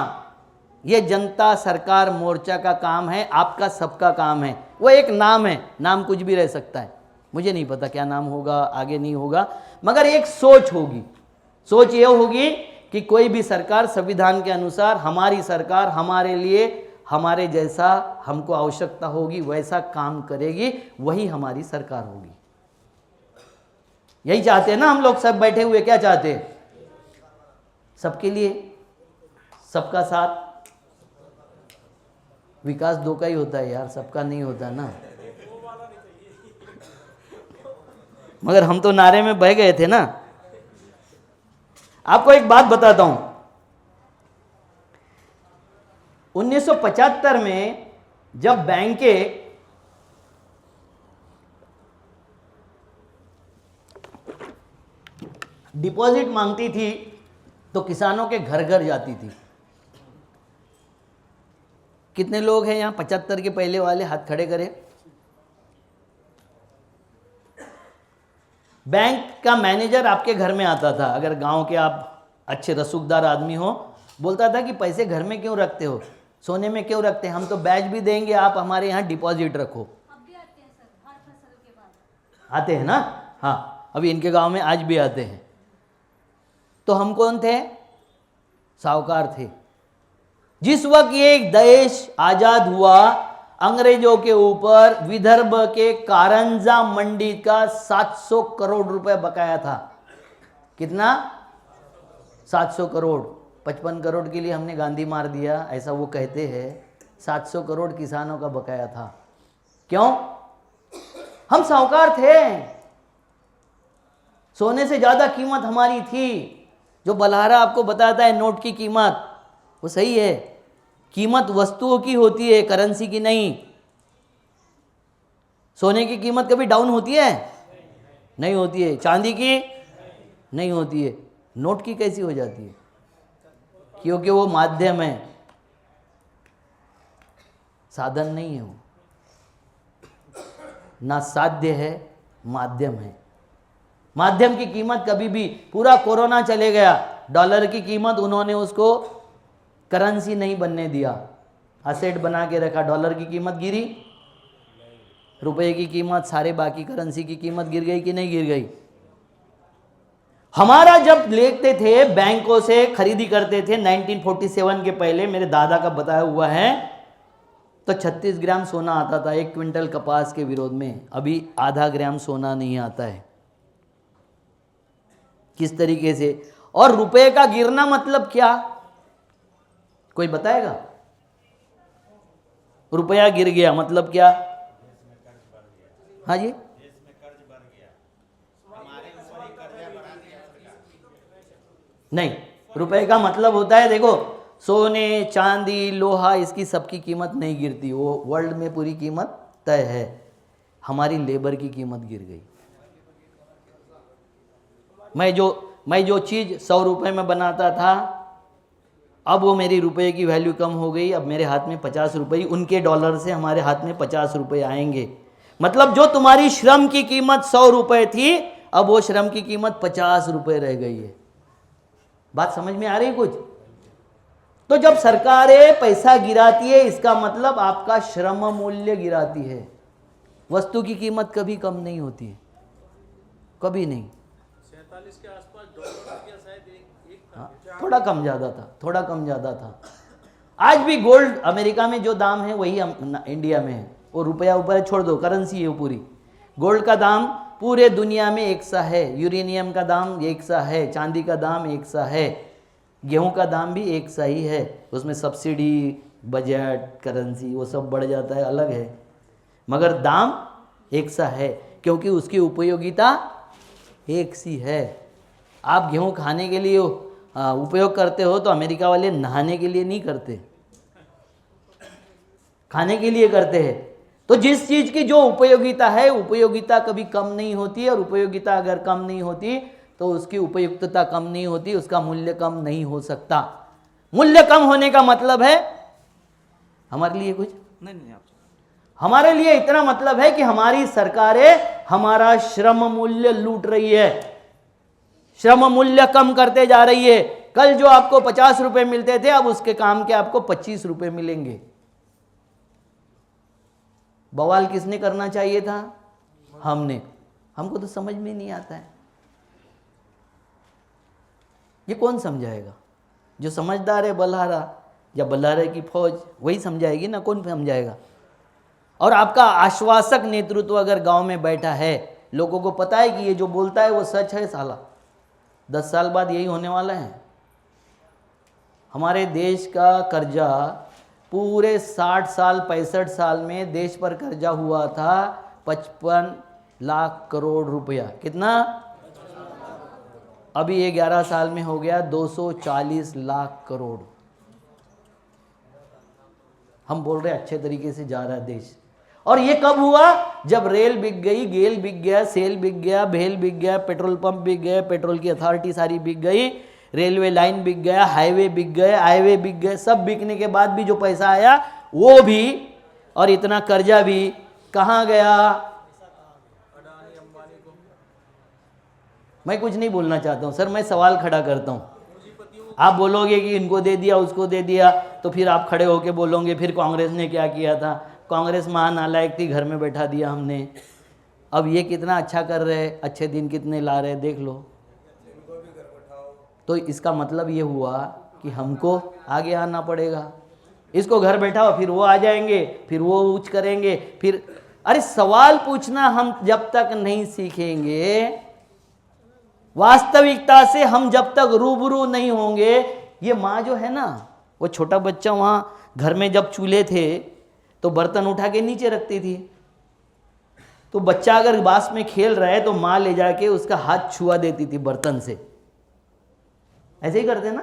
ये जनता सरकार मोर्चा का काम है, आपका सबका काम है। वो एक नाम है, नाम कुछ भी रह सकता है, मुझे नहीं पता क्या नाम होगा, आगे नहीं होगा, मगर एक सोच होगी। सोच ये होगी कि कोई भी सरकार संविधान के अनुसार, हमारी सरकार हमारे लिए, हमारे जैसा हमको आवश्यकता होगी वैसा काम करेगी, वही हमारी सरकार होगी। यही चाहते हैं ना हम लोग सब बैठे हुए, क्या चाहते हैं? सबके लिए, सबका साथ। विकास दो का ही होता है यार, सबका नहीं होता ना। मगर हम तो नारे में बह गए थे ना। आपको एक बात बताता हूं, 1975 में जब बैंकें डिपॉजिट मांगती थी तो किसानों के घर घर जाती थी। कितने लोग हैं यहां 75 के पहले वाले? हाथ खड़े करें। बैंक का मैनेजर आपके घर में आता था, अगर गांव के आप अच्छे रसूखदार आदमी हो, बोलता था कि पैसे घर में क्यों रखते हो, सोने में क्यों रखते हैं, हम तो ब्याज भी देंगे, आप हमारे यहाँ डिपॉजिट रखो।
अब भी आते हैं सर, हर फसल के बाद
आते हैं ना? हाँ, अभी इनके गांव में आज भी आते हैं। तो हम कौन थे? साहूकार थे। जिस वक्त ये देश आजाद हुआ, अंग्रेजों के ऊपर विदर्भ के कारंजा मंडी का 700 करोड़ रुपए बकाया था। कितना? 700 करोड़। 55 करोड़ के लिए हमने गांधी मार दिया, ऐसा वो कहते हैं। 700 करोड़ किसानों का बकाया था। क्यों? हम साहूकार थे, सोने से ज्यादा कीमत हमारी थी। जो बलहारा आपको बताता है नोट की कीमत, वो सही है। कीमत वस्तुओं की होती है, करेंसी की नहीं। सोने की कीमत कभी डाउन होती है? नहीं होती है। चांदी की नहीं होती है। नोट की कैसी हो जाती है? क्योंकि वो माध्यम है, साधन नहीं है। वो ना साध्य है, माध्यम है। माध्यम की कीमत कभी भी, पूरा कोरोना चले गया, डॉलर की कीमत उन्होंने उसको करेंसी नहीं बनने दिया, असेट बना के रखा, डॉलर की कीमत गिरी, रुपए की कीमत, सारे बाकी करेंसी की कीमत गिर गई कि नहीं गिर गई? हमारा जब लेते थे बैंकों से खरीदी करते थे 1947 के पहले, मेरे दादा का बताया हुआ है, तो 36 ग्राम सोना आता था 1 क्विंटल कपास के विरोध में। अभी आधा ग्राम सोना नहीं आता है। किस तरीके से? और रुपए का गिरना मतलब क्या? कोई बताएगा? रुपया गिर गया मतलब क्या? हाँ जी, नहीं, रुपए का मतलब होता है, देखो, सोने चांदी लोहा इसकी सबकी कीमत नहीं गिरती, वो वर्ल्ड में पूरी कीमत तय है। हमारी लेबर की कीमत गिर गई। मैं जो चीज़ 100 रुपये में बनाता था, अब वो मेरी रुपए की वैल्यू कम हो गई, अब मेरे हाथ में 50 रुपये, उनके डॉलर से हमारे हाथ में 50 रुपये आएंगे। मतलब जो तुम्हारी श्रम की कीमत 100 रुपये थी, अब वो श्रम की कीमत 50 रुपये रह गई है। बात समझ में आ रही कुछ? तो जब सरकारें पैसा गिराती है, इसका मतलब आपका श्रम मूल्य गिराती है। वस्तु की कीमत कभी कम नहीं होती है, कभी नहीं।
47 के आसपास डॉलर या शायद एक
हाँ, थोड़ा कम ज़्यादा था, थोड़ा कम ज़्यादा था। आज भी गोल्ड अमेरिका में जो दाम है वही इंडिया में है। वो रुपया ऊपर छोड़ दो, करेंसी है वो पूरी। गोल्ड का दाम पूरे दुनिया में एक सा है, यूरेनियम का दाम एक सा है, चांदी का दाम एक सा है, गेहूं का दाम भी एक सा ही है। उसमें सब्सिडी, बजट, करेंसी वो सब बढ़ जाता है, अलग है, मगर दाम एक सा है, क्योंकि उसकी उपयोगिता एक सी है। आप गेहूं खाने के लिए उपयोग करते हो तो अमेरिका वाले नहाने के लिए नहीं करते, खाने के लिए करते हैं। तो जिस चीज़ की जो उपयोगिता है, उपयोगिता कभी कम नहीं होती, और उपयोगिता अगर कम नहीं होती तो उसकी उपयुक्तता कम नहीं होती, उसका मूल्य कम नहीं हो सकता। मूल्य कम होने का मतलब है हमारे लिए कुछ
नहीं आप
हमारे लिए इतना मतलब है कि हमारी सरकारें हमारा श्रम मूल्य लूट रही है, श्रम मूल्य कम करते जा रही है। कल जो आपको 50 रुपए मिलते थे, अब उसके काम के आपको 25 रुपए मिलेंगे। बवाल किसने करना चाहिए था? हमने। हमको तो समझ में नहीं आता है। ये कौन समझाएगा? जो समझदार है बलहारा या बलहारे की फौज, वही समझाएगी ना, कौन समझाएगा? और आपका आश्वासक नेतृत्व अगर गांव में बैठा है, लोगों को पता है कि ये जो बोलता है वो सच है, साला 10 साल बाद यही होने वाला है। हमारे देश का कर्जा पूरे 60 साल 65 साल में देश पर कर्जा हुआ था 55 लाख करोड़ रुपया। कितना? अभी ये 11 साल में हो गया 240 लाख करोड़। हम बोल रहे अच्छे तरीके से जा रहा है देश। और ये कब हुआ? जब रेल बिक गई, गेल बिक गया, सेल बिक गया, भेल बिक गया, पेट्रोल पंप बिक गए, पेट्रोल की अथॉरिटी सारी बिक गई, रेलवे लाइन बिक गया, हाईवे बिक गए, हाईवे बिक गए। सब बिकने के बाद भी जो पैसा आया वो भी, और इतना कर्जा भी कहाँ गया? मैं कुछ नहीं बोलना चाहता हूँ सर, मैं सवाल खड़ा करता हूँ। आप बोलोगे कि इनको दे दिया, उसको दे दिया, तो फिर आप खड़े होके बोलोगे फिर कांग्रेस ने क्या किया था। कांग्रेस महानालायक थी, घर में बैठा दिया हमने। अब ये कितना अच्छा कर रहे, अच्छे दिन कितने ला रहे, देख लो। तो इसका मतलब ये हुआ कि हमको आगे आना पड़ेगा। इसको घर बैठाओ, फिर वो आ जाएंगे, फिर वो ऊंच करेंगे, फिर अरे सवाल पूछना हम जब तक नहीं सीखेंगे, वास्तविकता से हम जब तक रूबरू नहीं होंगे। ये माँ जो है ना, वो छोटा बच्चा वहाँ घर में जब चूल्हे थे तो बर्तन उठा के नीचे रखती थी। तो बच्चा अगर बांस में खेल रहा है तो माँ ले जाके उसका हाथ छुआ देती थी बर्तन से। ऐसे ही करते ना,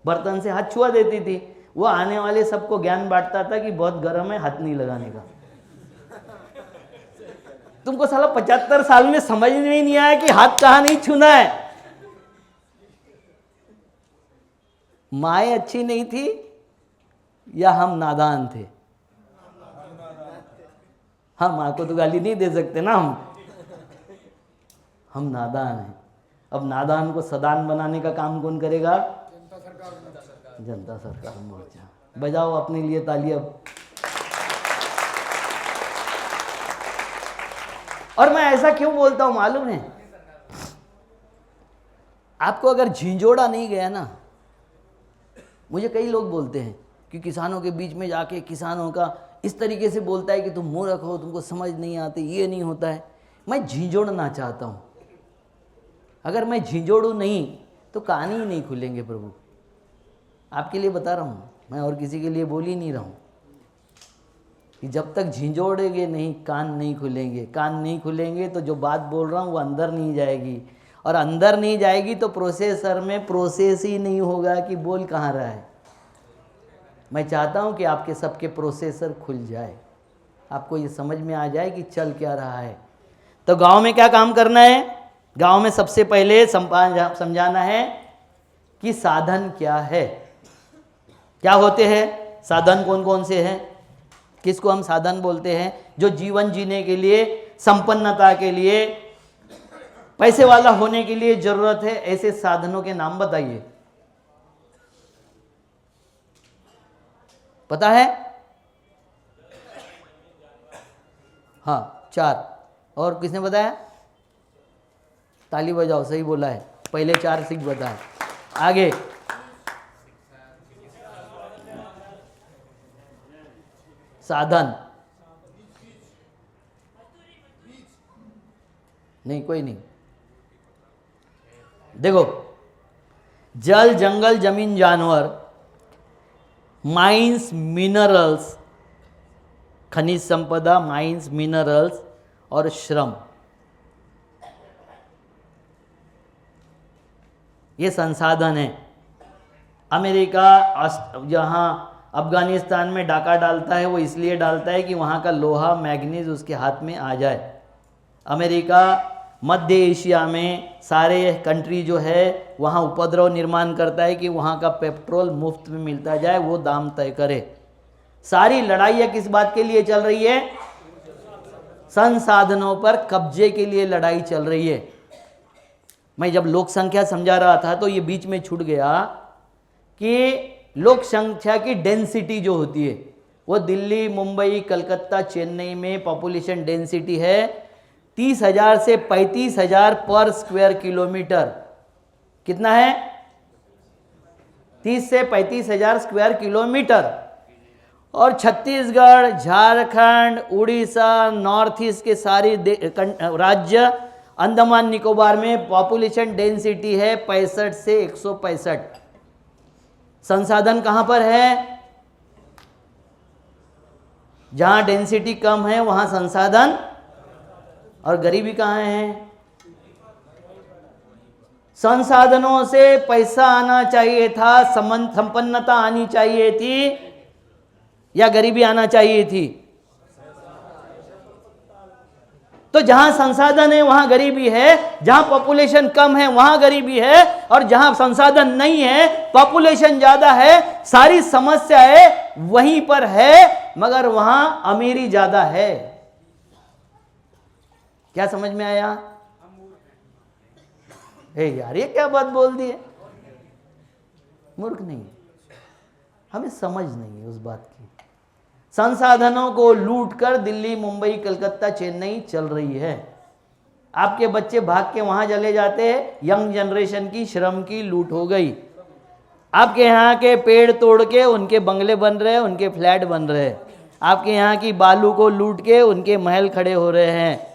बर्तन से हाथ छुआ देती थी। वो आने वाले सबको ज्ञान बांटता था कि बहुत गर्म है, हाथ नहीं लगाने का। तुमको साला 75 साल में समझ में नहीं आया कि हाथ कहाँ नहीं छूना है। माएँ अच्छी नहीं थी या हम नादान थे? हाँ, माँ को तो गाली नहीं दे सकते ना हम नादान हैं। अब नादान को सदान बनाने का काम कौन करेगा? जनता सरकार मोर्चा, बजाओ अपने लिए तालियां। और मैं ऐसा क्यों बोलता हूं मालूम है? आपको अगर झिंझोड़ा नहीं गया ना, मुझे कई लोग बोलते हैं कि किसानों के बीच में जाके किसानों का इस तरीके से बोलता है कि तुम मूर्ख हो, तुमको समझ नहीं आते, ये नहीं होता है। मैं झिंझोड़ना चाहता हूं। अगर मैं झिंझोड़ू नहीं तो कान ही नहीं खुलेंगे प्रभु। आपके लिए बता रहा हूं, मैं और किसी के लिए बोल ही नहीं रहा हूं कि जब तक झिंझोड़ेंगे नहीं कान नहीं खुलेंगे। कान नहीं खुलेंगे तो जो बात बोल रहा हूं वो अंदर नहीं जाएगी, और अंदर नहीं जाएगी तो प्रोसेसर में प्रोसेस ही नहीं होगा कि बोल कहाँ रहा है। मैं चाहता हूं कि आपके सबके प्रोसेसर खुल जाए, आपको ये समझ में आ जाए कि चल क्या रहा है। तो गांव में क्या काम करना है? गांव में सबसे पहले समझाना है कि साधन क्या है, क्या होते हैं साधन, कौन कौन से हैं, किसको हम साधन बोलते हैं। जो जीवन जीने के लिए, संपन्नता के लिए, पैसे वाला होने के लिए जरूरत है, ऐसे साधनों के नाम बताइए। पता है? हाँ 4। और किसने बताया? ताली बजाओ, सही बोला है। पहले 4 सीख बताए, आगे। साधन नहीं, कोई नहीं। देखो, जल, जंगल, जमीन, जानवर, माइंस, मिनरल्स, खनिज संपदा, माइंस, मिनरल्स और श्रम, ये संसाधन है। अमेरिका जहाँ अफगानिस्तान में डाका डालता है, वो इसलिए डालता है कि वहाँ का लोहा, मैग्नीज उसके हाथ में आ जाए। अमेरिका मध्य एशिया में सारे कंट्री जो है वहाँ उपद्रव निर्माण करता है कि वहाँ का पेट्रोल मुफ्त में मिलता जाए, वो दाम तय करे। सारी लड़ाइयाँ किस बात के लिए चल रही है? संसाधनों पर कब्जे के लिए लड़ाई चल रही है। मैं जब लोक संख्या समझा रहा था तो ये बीच में छूट गया कि लोक संख्या की डेंसिटी जो होती है वो दिल्ली, मुंबई, कलकत्ता, चेन्नई में पॉपुलेशन डेंसिटी है 30,000 से 35,000 पर स्क्वायर किलोमीटर। कितना है? 30 से 35,000 स्क्वायर किलोमीटर। और छत्तीसगढ़, झारखंड, उड़ीसा, नॉर्थ ईस्ट के सारे राज्य, अंडमान निकोबार में पॉपुलेशन डेंसिटी है 65 से 165। संसाधन कहां पर है? जहां डेंसिटी कम है वहां संसाधन, और गरीबी कहां है? संसाधनों से पैसा आना चाहिए था, संपन्नता आनी चाहिए थी, या गरीबी आना चाहिए थी? तो जहां संसाधन है वहां गरीबी है, जहां पॉपुलेशन कम है वहां गरीबी है, और जहां संसाधन नहीं है, पॉपुलेशन ज्यादा है, सारी समस्याएं वहीं पर है, मगर वहां अमीरी ज्यादा है। क्या समझ में आया? हे यार, ये क्या बात बोल दी है? मूर्ख नहीं, हमें समझ नहीं है उस बात की। संसाधनों को लूटकर दिल्ली, मुंबई, कलकत्ता, चेन्नई चल रही है। आपके बच्चे भाग के वहां चले जाते हैं, यंग जनरेशन की श्रम की लूट हो गई। आपके यहाँ के पेड़ तोड़ के उनके बंगले बन रहे हैं, उनके फ्लैट बन रहे हैं। आपके यहाँ की बालू को लूट के उनके महल खड़े हो रहे हैं।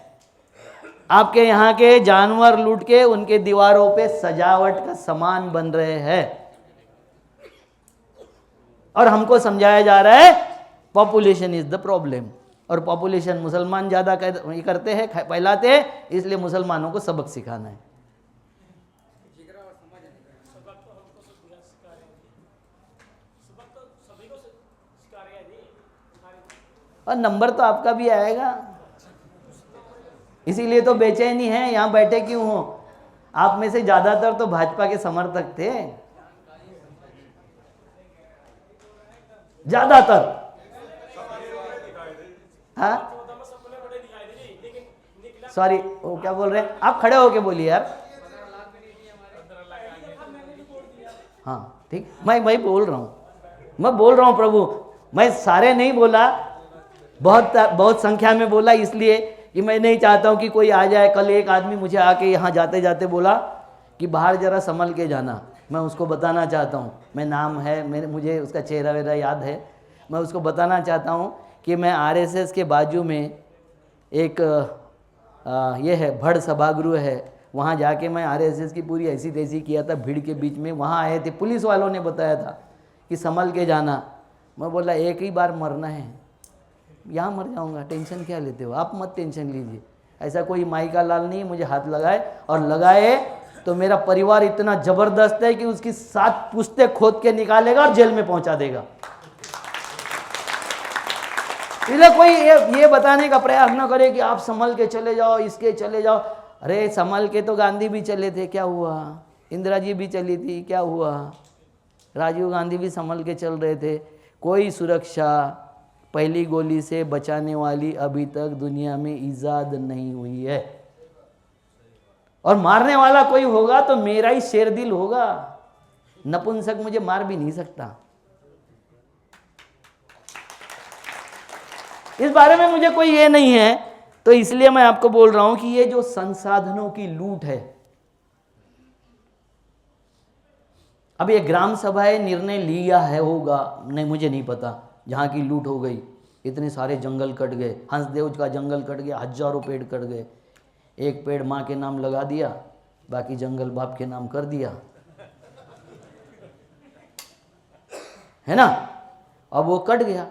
आपके यहाँ के जानवर लूट के उनके दीवारों पे सजावट का सामान बन रहे हैं। और हमको समझाया जा रहा है पॉपुलेशन इज द प्रॉब्लम, और पॉपुलेशन मुसलमान ज्यादा करते हैं, फैलाते हैं, इसलिए मुसलमानों को सबक सिखाना है। और नंबर तो आपका भी आएगा, इसीलिए तो बेचैनी है। यहां बैठे क्यों हो? आप में से ज्यादातर तो भाजपा के समर्थक थे, ज्यादातर। हाँ सॉरी, वो क्या बोल रहे हैं? आप खड़े होके बोलिए यार। हाँ ठीक, मैं बोल रहा हूँ प्रभु, मैं सारे नहीं बोला, बहुत संख्या में बोला, इसलिए कि मैं नहीं चाहता हूँ कि कोई आ जाए। कल एक आदमी मुझे आके यहाँ जाते जाते बोला कि बाहर जरा संभल के जाना। मैं उसको बताना चाहता हूँ, मैं नाम है मुझे उसका चेहरा वेरा याद है, मैं उसको बताना चाहता हूँ कि मैं आरएसएस के बाजू में एक ये है भड़ सभागृह है, वहाँ जाके मैं आरएसएस की पूरी ऐसी तैसी किया था भीड़ के बीच में। वहाँ आए थे, पुलिस वालों ने बताया था कि संभल के जाना। मैं बोला एक ही बार मरना है, यहाँ मर जाऊँगा, टेंशन क्या लेते हो आप, मत टेंशन लीजिए। ऐसा कोई माई का लाल नहीं मुझे हाथ लगाए, और लगाए तो मेरा परिवार इतना ज़बरदस्त है कि उसकी 7 पुश्ते खोद के निकालेगा और जेल में पहुँचा देगा। इसलिए कोई ये बताने का प्रयास न करे कि आप संभल के चले जाओ, इसके चले जाओ। अरे संभल के तो गांधी भी चले थे, क्या हुआ? इंदिरा जी भी चली थी, क्या हुआ? राजीव गांधी भी संभल के चल रहे थे। कोई सुरक्षा पहली गोली से बचाने वाली अभी तक दुनिया में ईजाद नहीं हुई है। और मारने वाला कोई होगा तो मेरा ही शेर दिल होगा, नपुंसक मुझे मार भी नहीं सकता। इस बारे में मुझे कोई ये नहीं है, तो इसलिए मैं आपको बोल रहा हूं कि ये जो संसाधनों की लूट है, अब ये ग्राम सभाएं निर्णय लिया है होगा नहीं मुझे नहीं पता, जहां की लूट हो गई, इतने सारे जंगल कट गए, हंसदेव का जंगल कट गया, हजारों पेड़ कट गए। एक पेड़ माँ के नाम लगा दिया, बाकी जंगल बाप के नाम कर दिया, है ना। अब वो कट गया,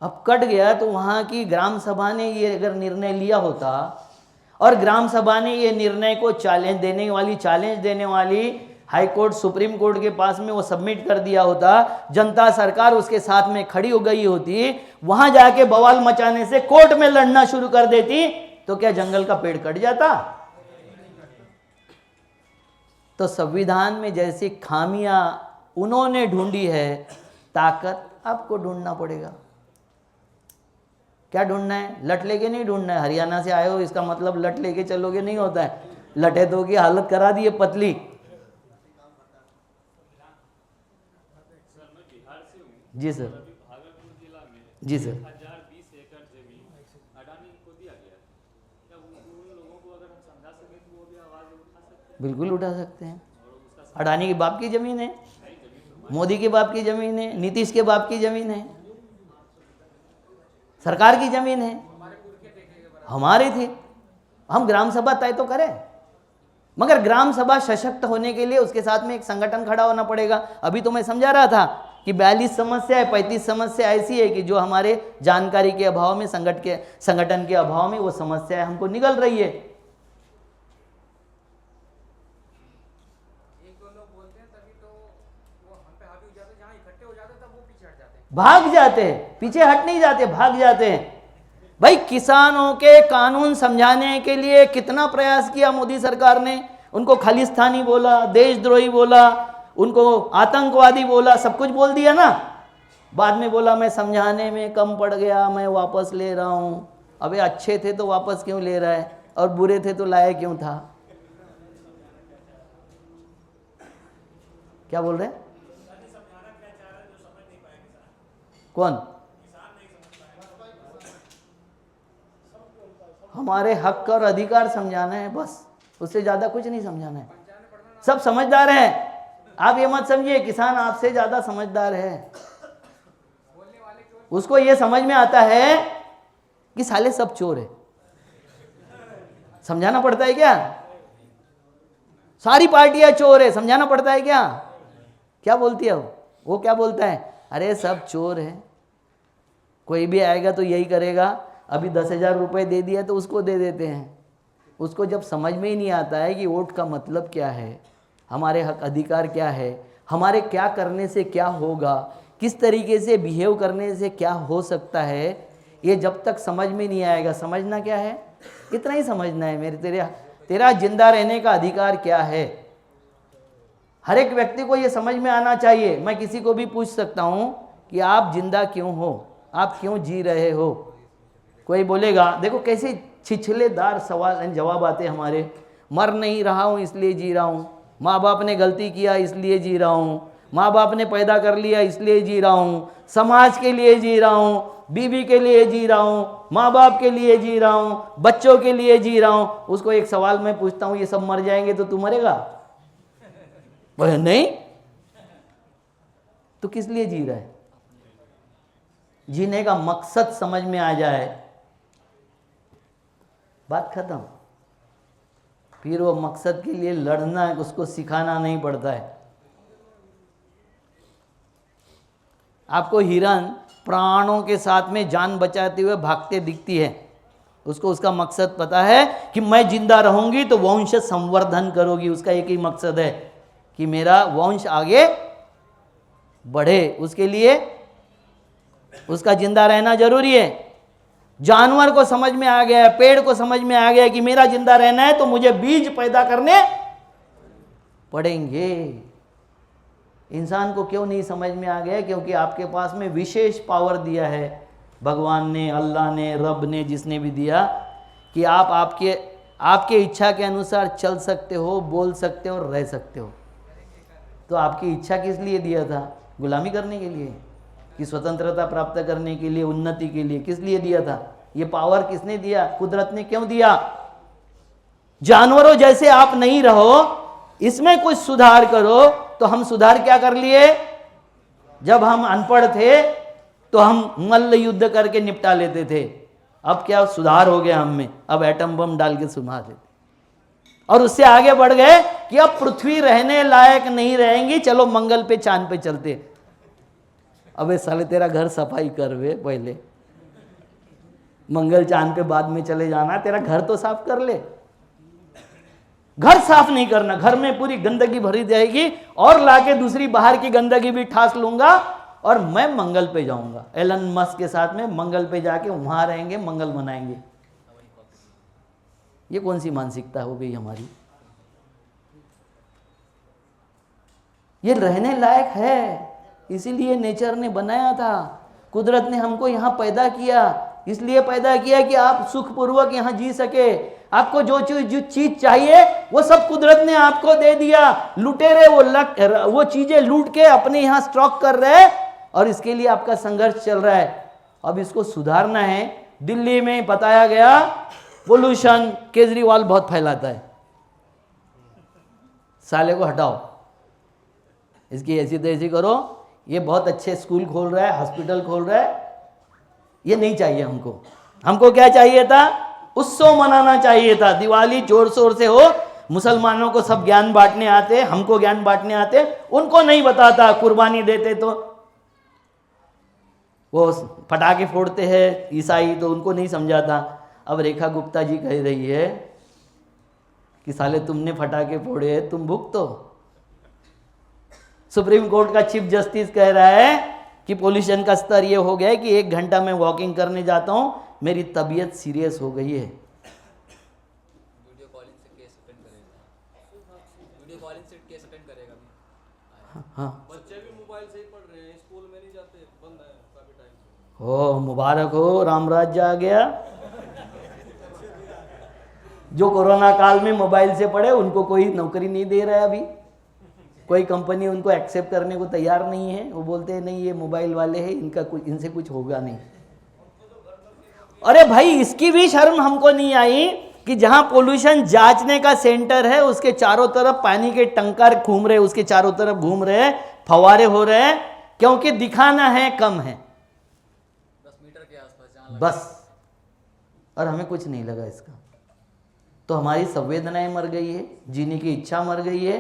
अब कट गया तो वहाँ की ग्राम सभा ने ये अगर निर्णय लिया होता, और ग्राम सभा ने ये निर्णय को चैलेंज देने वाली हाई कोर्ट सुप्रीम कोर्ट के पास में वो सबमिट कर दिया होता, जनता सरकार उसके साथ में खड़ी हो गई होती, वहां जाके बवाल मचाने से कोर्ट में लड़ना शुरू कर देती, तो क्या जंगल का पेड़ कट जाता? तो संविधान में जैसी खामियां उन्होंने ढूंढी है, ताकत आपको ढूंढना पड़ेगा। क्या ढूंढना है? लट लेके नहीं ढूंढना है। हरियाणा से आए हो इसका मतलब लट लेके चलोगे नहीं होता है, लटे तो की हालत करा दी है पतली। जी सर,
भागलपुर जिला में
जी सर,
1020 एकड़ जमीन अडानी को दिया गया। क्या उन लोगों को अगर हम समझा सके तो वो भी आवाज उठा सकते हैं?
बिल्कुल उठा सकते हैं। अडानी के बाप की जमीन है, मोदी के बाप की जमीन है, नीतीश के बाप की जमीन है, सरकार की जमीन है, हमारी थी। हम ग्राम सभा तय तो करें, मगर ग्राम सभा सशक्त होने के लिए उसके साथ में एक संगठन खड़ा होना पड़ेगा। अभी तो मैं समझा रहा था कि 42 समस्या है, 35 समस्या ऐसी है कि जो हमारे जानकारी के अभाव में, संगठन के अभाव में वो समस्या हमको निगल रही है।
एक दो लोग बोलते हैं तभी तो वो हम पे हावी हो जाते हैं, जहाँ इकट्ठे हो जाते हैं तब वो पीछे हट जाते हैं,
भाग जाते हैं, पीछे हट नहीं जाते, भाग जाते हैं। भाई किसानों के कानून समझाने के लिए कितना प्रयास किया मोदी सरकार ने, उनको खालिस्तानी बोला, देशद्रोही बोला, उनको आतंकवादी बोला, सब कुछ बोल दिया ना। बाद में बोला मैं समझाने में कम पड़ गया, मैं वापस ले रहा हूं। अबे अच्छे थे तो वापस क्यों ले रहा है, और बुरे थे तो लाया क्यों था? क्या बोल रहे हैं? कौन? हमारे हक और अधिकार समझाना है बस, उससे ज्यादा कुछ नहीं समझाना है। सब समझदार हैं, आप ये मत समझिए किसान आपसे ज्यादा समझदार है। उसको ये समझ में आता है कि साले सब चोर है। समझाना पड़ता है क्या? सारी पार्टियां चोर है, समझाना पड़ता है क्या? क्या बोलती है वो क्या बोलता है? अरे सब चोर है, कोई भी आएगा तो यही करेगा। अभी 10,000 रुपए दे दिया तो उसको दे देते हैं। उसको जब समझ में ही नहीं आता है कि वोट का मतलब क्या है, हमारे हक अधिकार क्या है, हमारे क्या करने से क्या होगा, किस तरीके से बिहेव करने से क्या हो सकता है, ये जब तक समझ में नहीं आएगा। समझना क्या है? इतना ही समझना है तेरा जिंदा रहने का अधिकार क्या है। हर एक व्यक्ति को ये समझ में आना चाहिए। मैं किसी को भी पूछ सकता हूँ कि आप जिंदा क्यों हो, आप क्यों जी रहे हो। कोई बोलेगा, देखो कैसे छिछलेदार सवाल जवाब आते हमारे, मर नहीं रहा हूँ इसलिए जी रहा हूँ, माँ बाप ने गलती किया इसलिए जी रहा हूँ, माँ बाप ने पैदा कर लिया इसलिए जी रहा हूँ, समाज के लिए जी रहा हूँ, बीवी के लिए जी रहा हूँ, माँ बाप के लिए जी रहा हूँ, बच्चों के लिए जी रहा हूँ। उसको एक सवाल मैं पूछता हूँ, ये सब मर जाएंगे तो तू मरेगा? बोले नहीं। तो किस लिए जी रहा है? जीने का मकसद समझ में आ जाए, बात खत्म। फिर वो मकसद के लिए लड़ना, उसको सिखाना नहीं पड़ता है। आपको हिरन प्राणों के साथ में जान बचाते हुए भागते दिखती है, उसको उसका मकसद पता है कि मैं जिंदा रहूंगी तो वंश संवर्धन करोगी। उसका एक ही मकसद है कि मेरा वंश आगे बढ़े, उसके लिए उसका जिंदा रहना जरूरी है। जानवर को समझ में आ गया है, पेड़ को समझ में आ गया है कि मेरा जिंदा रहना है तो मुझे बीज पैदा करने पड़ेंगे। इंसान को क्यों नहीं समझ में आ गया? क्योंकि आपके पास में विशेष पावर दिया है भगवान ने, अल्लाह ने, रब ने, जिसने भी दिया, कि आप आपके इच्छा के अनुसार चल सकते हो, बोल सकते हो और रह सकते हो। तो आपकी इच्छा किस लिए दिया था? गुलामी करने के लिए कि स्वतंत्रता प्राप्त करने के लिए, उन्नति के लिए? किस लिए दिया था? ये पावर किसने दिया? कुदरत ने क्यों दिया? जानवरों जैसे आप नहीं रहो, इसमें कुछ सुधार करो। तो हम सुधार क्या कर लिए? जब हम अनपढ़ थे तो हम मल्ल युद्ध करके निपटा लेते थे। अब क्या सुधार हो गया हम में? अब एटम बम डाल के सुना देते। और उससे आगे बढ़ गए कि अब पृथ्वी रहने लायक नहीं रहेंगी, चलो मंगल पे, चांद पे चलते। अबे साले तेरा घर सफाई कर वे पहले, मंगल चांद पे बाद में चले जाना, तेरा घर तो साफ कर ले। घर साफ नहीं करना, घर में पूरी गंदगी भरी जाएगी और लाके दूसरी बाहर की गंदगी भी ठास लूंगा और मैं मंगल पे जाऊंगा। एलन मस्क के साथ में मंगल पे जाके वहां रहेंगे, मंगल मनाएंगे। ये कौन सी मानसिकता हो गई हमारी? ये रहने लायक है, इसीलिए नेचर ने बनाया था। कुदरत ने हमको यहाँ पैदा किया, इसलिए पैदा किया कि आप सुखपूर्वक यहाँ जी सके। आपको जो चीज चाहिए वो सब कुदरत ने आपको दे दिया। लुटेरे वो चीजें लूट के अपने यहाँ स्टॉक कर रहे हैं और इसके लिए आपका संघर्ष चल रहा है। अब इसको सुधारना है। दिल्ली में बताया गया पोल्यूशन केजरीवाल बहुत फैलाता है, साले को हटाओ, इसकी ऐसी तैसी करो। ये बहुत अच्छे स्कूल खोल रहा है, हॉस्पिटल खोल रहा है। ये नहीं चाहिए हमको। हमको क्या चाहिए था? उत्सव मनाना चाहिए था, दिवाली जोर शोर से हो, मुसलमानों को सब ज्ञान बांटने आते, हमको ज्ञान बांटने आते, उनको नहीं बताता। कुर्बानी देते तो वो पटाखे फोड़ते हैं ईसाई, तो उनको नहीं समझाता। अब रेखा गुप्ता जी कह रही है कि साले तुमने पटाखे फोड़े, तुम भुगतो। सुप्रीम कोर्ट का चीफ जस्टिस कह रहा है कि पोल्यूशन का स्तर ये हो गया है कि 1 घंटा मैं वॉकिंग करने जाता हूं, मेरी तबीयत सीरियस हो गई है।
वीडियो कॉलिंग से केस अटेंड करेगा, वीडियो कॉलिंग से केस अटेंड करेगा।
हाँ,
बच्चे भी मोबाइल से ही पढ़ रहे हैं, स्कूल में नहीं जाते, बंद है काफी टाइम से।
हो मुबारक हो, रामराज्य आ गया। जो कोरोना काल में मोबाइल से पढ़े उनको कोई नौकरी नहीं दे रहा है अभी, कोई कंपनी उनको एक्सेप्ट करने को तैयार नहीं है। वो बोलते हैं नहीं ये मोबाइल वाले हैं, इनसे कुछ होगा नहीं। अरे भाई इसकी भी शर्म हमको नहीं आई कि जहां पोल्यूशन जांचने का सेंटर है उसके चारों तरफ पानी के टंकर घूम रहे, उसके चारों तरफ घूम रहे हैं, फवारे हो रहे हैं, क्योंकि दिखाना है कम है
10 मीटर के आसपास
बस। और हमें कुछ नहीं लगा इसका। तो हमारी संवेदनाएं मर गई है, जीने की इच्छा मर गई है,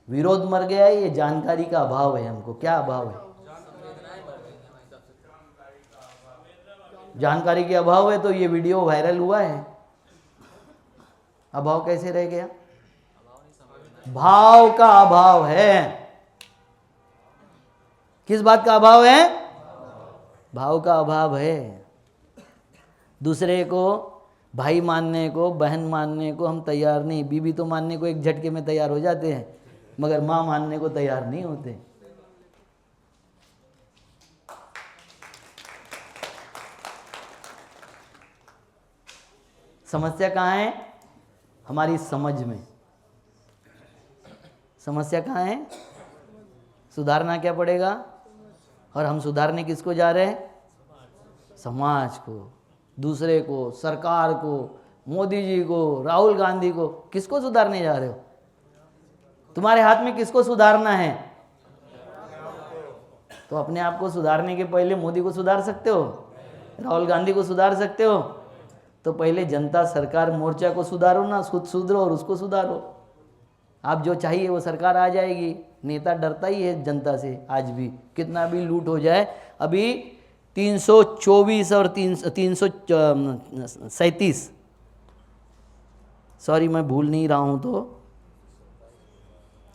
विरोध मर गया है। ये जानकारी का अभाव है। हमको क्या अभाव है? जानकारी के अभाव है। तो ये वीडियो वायरल हुआ है, अभाव कैसे रह गया? भाव का अभाव है। किस बात का अभाव है? भाव का अभाव है। दूसरे को भाई मानने को, बहन मानने को हम तैयार नहीं। बीवी तो मानने को एक झटके में तैयार हो जाते हैं, मगर मां मानने को तैयार नहीं होते। समस्या कहाँ है? हमारी समझ में। समस्या कहाँ है? सुधारना क्या पड़ेगा? और हम सुधारने किसको जा रहे हैं? समाज को, दूसरे को, सरकार को, मोदी जी को, राहुल गांधी को। किसको सुधारने जा रहे हो? तुम्हारे हाथ में किसको सुधारना है? तो अपने आप को सुधारने के पहले मोदी को सुधार सकते हो, राहुल गांधी को सुधार सकते हो, तो पहले जनता सरकार मोर्चा को सुधारो ना, खुद सुधरो और उसको सुधारो। आप जो चाहिए वो सरकार आ जाएगी। नेता डरता ही है जनता से आज भी, कितना भी लूट हो जाए। अभी 324 और 337, सॉरी मैं भूल नहीं रहा हूँ तो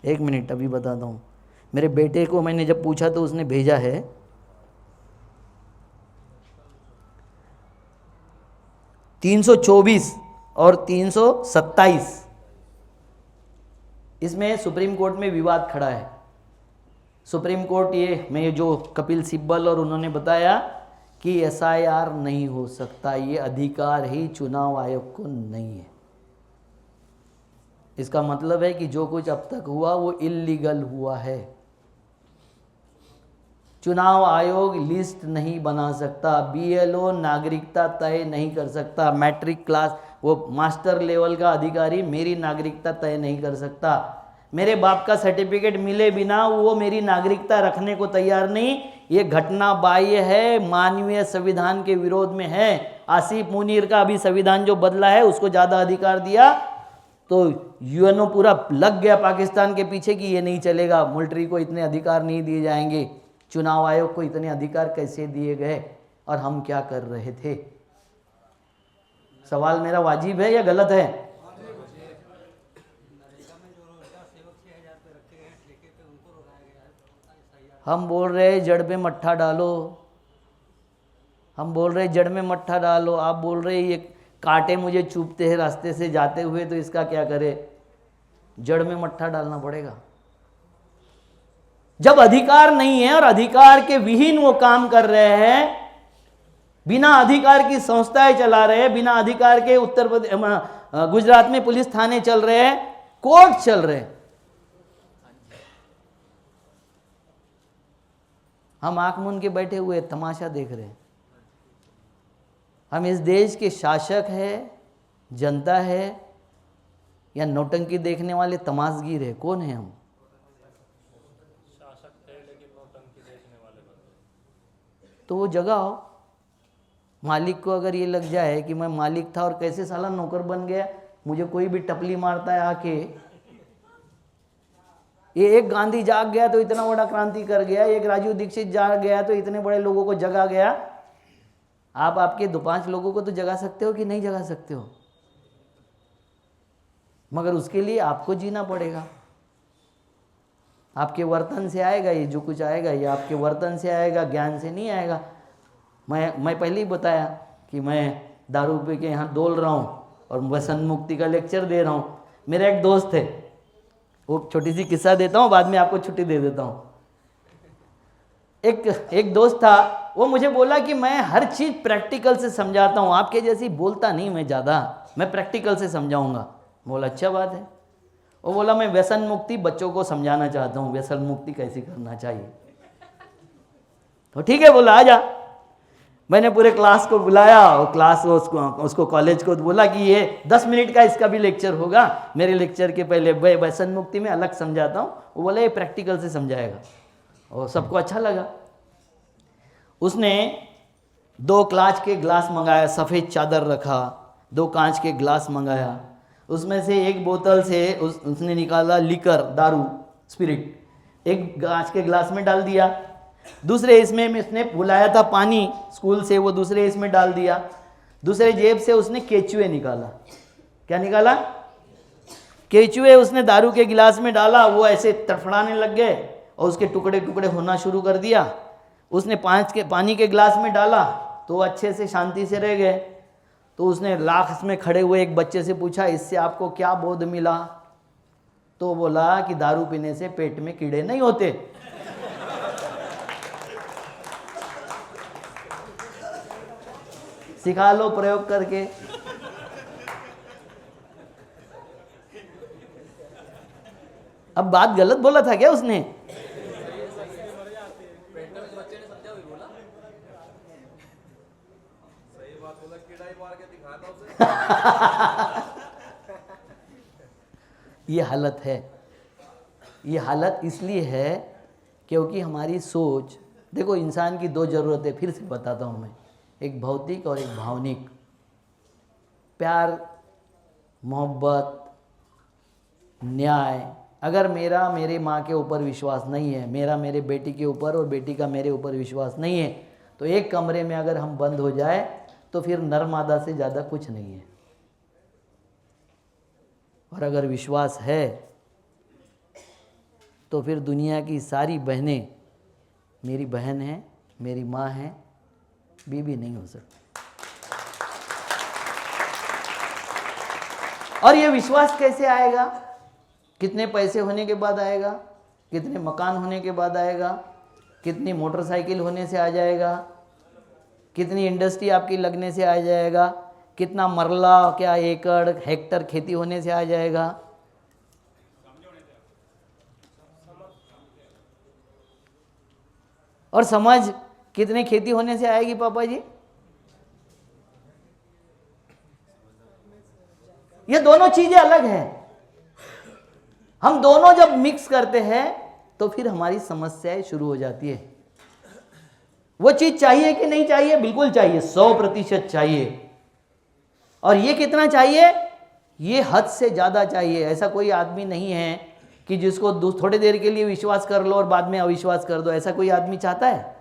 एक मिनट अभी बताता हूँ। मेरे बेटे को मैंने जब पूछा तो उसने भेजा है 324 और 327। इसमें सुप्रीम कोर्ट में विवाद खड़ा है। सुप्रीम कोर्ट ये में जो कपिल सिब्बल और उन्होंने बताया कि SIR नहीं हो सकता, ये अधिकार ही चुनाव आयोग को नहीं है। इसका मतलब है कि जो कुछ अब तक हुआ वो इल्लीगल हुआ है। चुनाव आयोग लिस्ट नहीं बना सकता, BLO नागरिकता तय नहीं कर सकता, मैट्रिक क्लास वो मास्टर लेवल का अधिकारी मेरी नागरिकता तय नहीं कर सकता, मेरे बाप का सर्टिफिकेट मिले बिना वो मेरी नागरिकता रखने को तैयार नहीं। ये घटना बाह्य है, मानवीय संविधान के विरोध में है। आसिफ मुनीर का अभी संविधान जो बदला है उसको ज़्यादा अधिकार दिया तो UNO पूरा लग गया पाकिस्तान के पीछे कि ये नहीं चलेगा, मिलिट्री को इतने अधिकार नहीं दिए जाएंगे, चुनाव आयोग को इतने अधिकार कैसे दिए गए और हम क्या कर रहे थे? सवाल मेरा वाजिब है या गलत है? हम बोल रहे जड़ में मट्ठा डालो, हम बोल रहे जड़ में मट्ठा डालो, आप बोल रहे ये कांटे मुझे चुभते हैं रास्ते से जाते हुए, तो इसका क्या करे? जड़ में मट्ठा डालना पड़ेगा। जब अधिकार नहीं है और अधिकार के विहीन वो काम कर रहे हैं, बिना अधिकार की संस्थाएं चला रहे हैं, बिना अधिकार के उत्तर प्रदेश गुजरात में पुलिस थाने चल रहे हैं, कोर्ट चल रहे हैं, हम आंख मूंद के बैठे हुए तमाशा देख रहे हैं। हम इस देश के शासक है, जनता है या नौटंकी देखने वाले तमाशगीर है? कौन है हम? तो वो जगाओ। मालिक को अगर ये लग जाए कि मैं मालिक था और कैसे साला नौकर बन गया, मुझे कोई भी टपली मारता है आके, ये एक गांधी जाग गया तो इतना बड़ा क्रांति कर गया, एक राजीव दीक्षित जाग गया तो इतने बड़े लोगों को जगा गया। आप आपके 2-5 लोगों को तो जगा सकते हो कि नहीं जगा सकते हो? मगर उसके लिए आपको जीना पड़ेगा। आपके वर्तन से आएगा, ये जो कुछ आएगा ये आपके वर्तन से आएगा, ज्ञान से नहीं आएगा। मैं पहले ही बताया कि मैं दारू पी के यहाँ डोल रहा हूँ और व्यसन मुक्ति का लेक्चर दे रहा हूँ। मेरा एक दोस्त है, वो छोटी सी किस्सा देता हूँ, बाद में आपको छुट्टी दे देता हूँ। एक दोस्त था, वो मुझे बोला कि मैं हर चीज़ प्रैक्टिकल से समझाता हूँ, आपके जैसी बोलता नहीं मैं ज़्यादा, मैं प्रैक्टिकल से समझाऊँगा। बोला अच्छा बात है। वो बोला मैं व्यसन मुक्ति बच्चों को समझाना चाहता हूँ, व्यसन मुक्ति कैसे करना चाहिए। तो ठीक है बोला आजा। मैंने पूरे क्लास को बुलाया और क्लास उसको कॉलेज को बोला कि ये 10 मिनट का इसका भी लेक्चर होगा, मेरे लेक्चर के पहले व्यसन मुक्ति में अलग समझाता हूँ। वो बोला ये प्रैक्टिकल से समझाएगा और सबको अच्छा लगा। उसने 2 कांच के गिलास मंगाया, सफ़ेद चादर रखा, 2 कांच के गिलास मंगाया, उसमें से एक बोतल से उसने निकाला लिकर, दारू, स्पिरिट, एक कांच के गिलास में डाल दिया। दूसरे इसमें उसने बुलाया था पानी स्कूल से, वो दूसरे इसमें डाल दिया। दूसरे जेब से उसने केचुए निकाला। क्या निकाला? केचुए उसने दारू के गिलास में डाला, वो ऐसे तड़फड़ाने लग गए और उसके टुकड़े टुकड़े होना शुरू कर दिया। उसने पानी के गिलास में डाला तो वो अच्छे से शांति से रह गए। तो उसने लाख में खड़े हुए एक बच्चे से पूछा इससे आपको क्या बोध मिला? तो बोला कि दारू पीने से पेट में कीड़े नहीं होते। सिखा लो प्रयोग करके। अब बात गलत बोला था क्या उसने?
पेंटर के बच्चे ने समझा, वही बोला।
सही बात बोला, कीड़ा ही मार के दिखाता उसे।
ये हालत है। ये हालत इसलिए है क्योंकि हमारी सोच, देखो इंसान की दो ज़रूरतें फिर से बताता हूँ मैं, एक भौतिक और एक भावनिक। प्यार, मोहब्बत, न्याय। अगर मेरा मेरे माँ के ऊपर विश्वास नहीं है, मेरा मेरे बेटी के ऊपर और बेटी का मेरे ऊपर विश्वास नहीं है, तो एक कमरे में अगर हम बंद हो जाए तो फिर नर मादा से ज़्यादा कुछ नहीं है। और अगर विश्वास है तो फिर दुनिया की सारी बहनें मेरी बहन है, मेरी माँ है, बीवी नहीं हो सकती। और ये विश्वास कैसे आएगा? कितने पैसे होने के बाद आएगा? कितने मकान होने के बाद आएगा? कितनी मोटरसाइकिल होने से आ जाएगा? कितनी इंडस्ट्री आपकी लगने से आ जाएगा? कितना मरला, क्या एकड़, हेक्टर खेती होने से आ जाएगा? और समझ कितने खेती होने से आएगी पापा जी? ये दोनों चीजें अलग हैं। हम दोनों जब मिक्स करते हैं तो फिर हमारी समस्याएं शुरू हो जाती है। वो चीज चाहिए कि नहीं चाहिए? बिल्कुल चाहिए, 100% चाहिए। और ये कितना चाहिए? ये हद से ज्यादा चाहिए। ऐसा कोई आदमी नहीं है कि जिसको थोड़ी देर के लिए विश्वास कर लो और बाद में अविश्वास कर दो। ऐसा कोई आदमी चाहता है?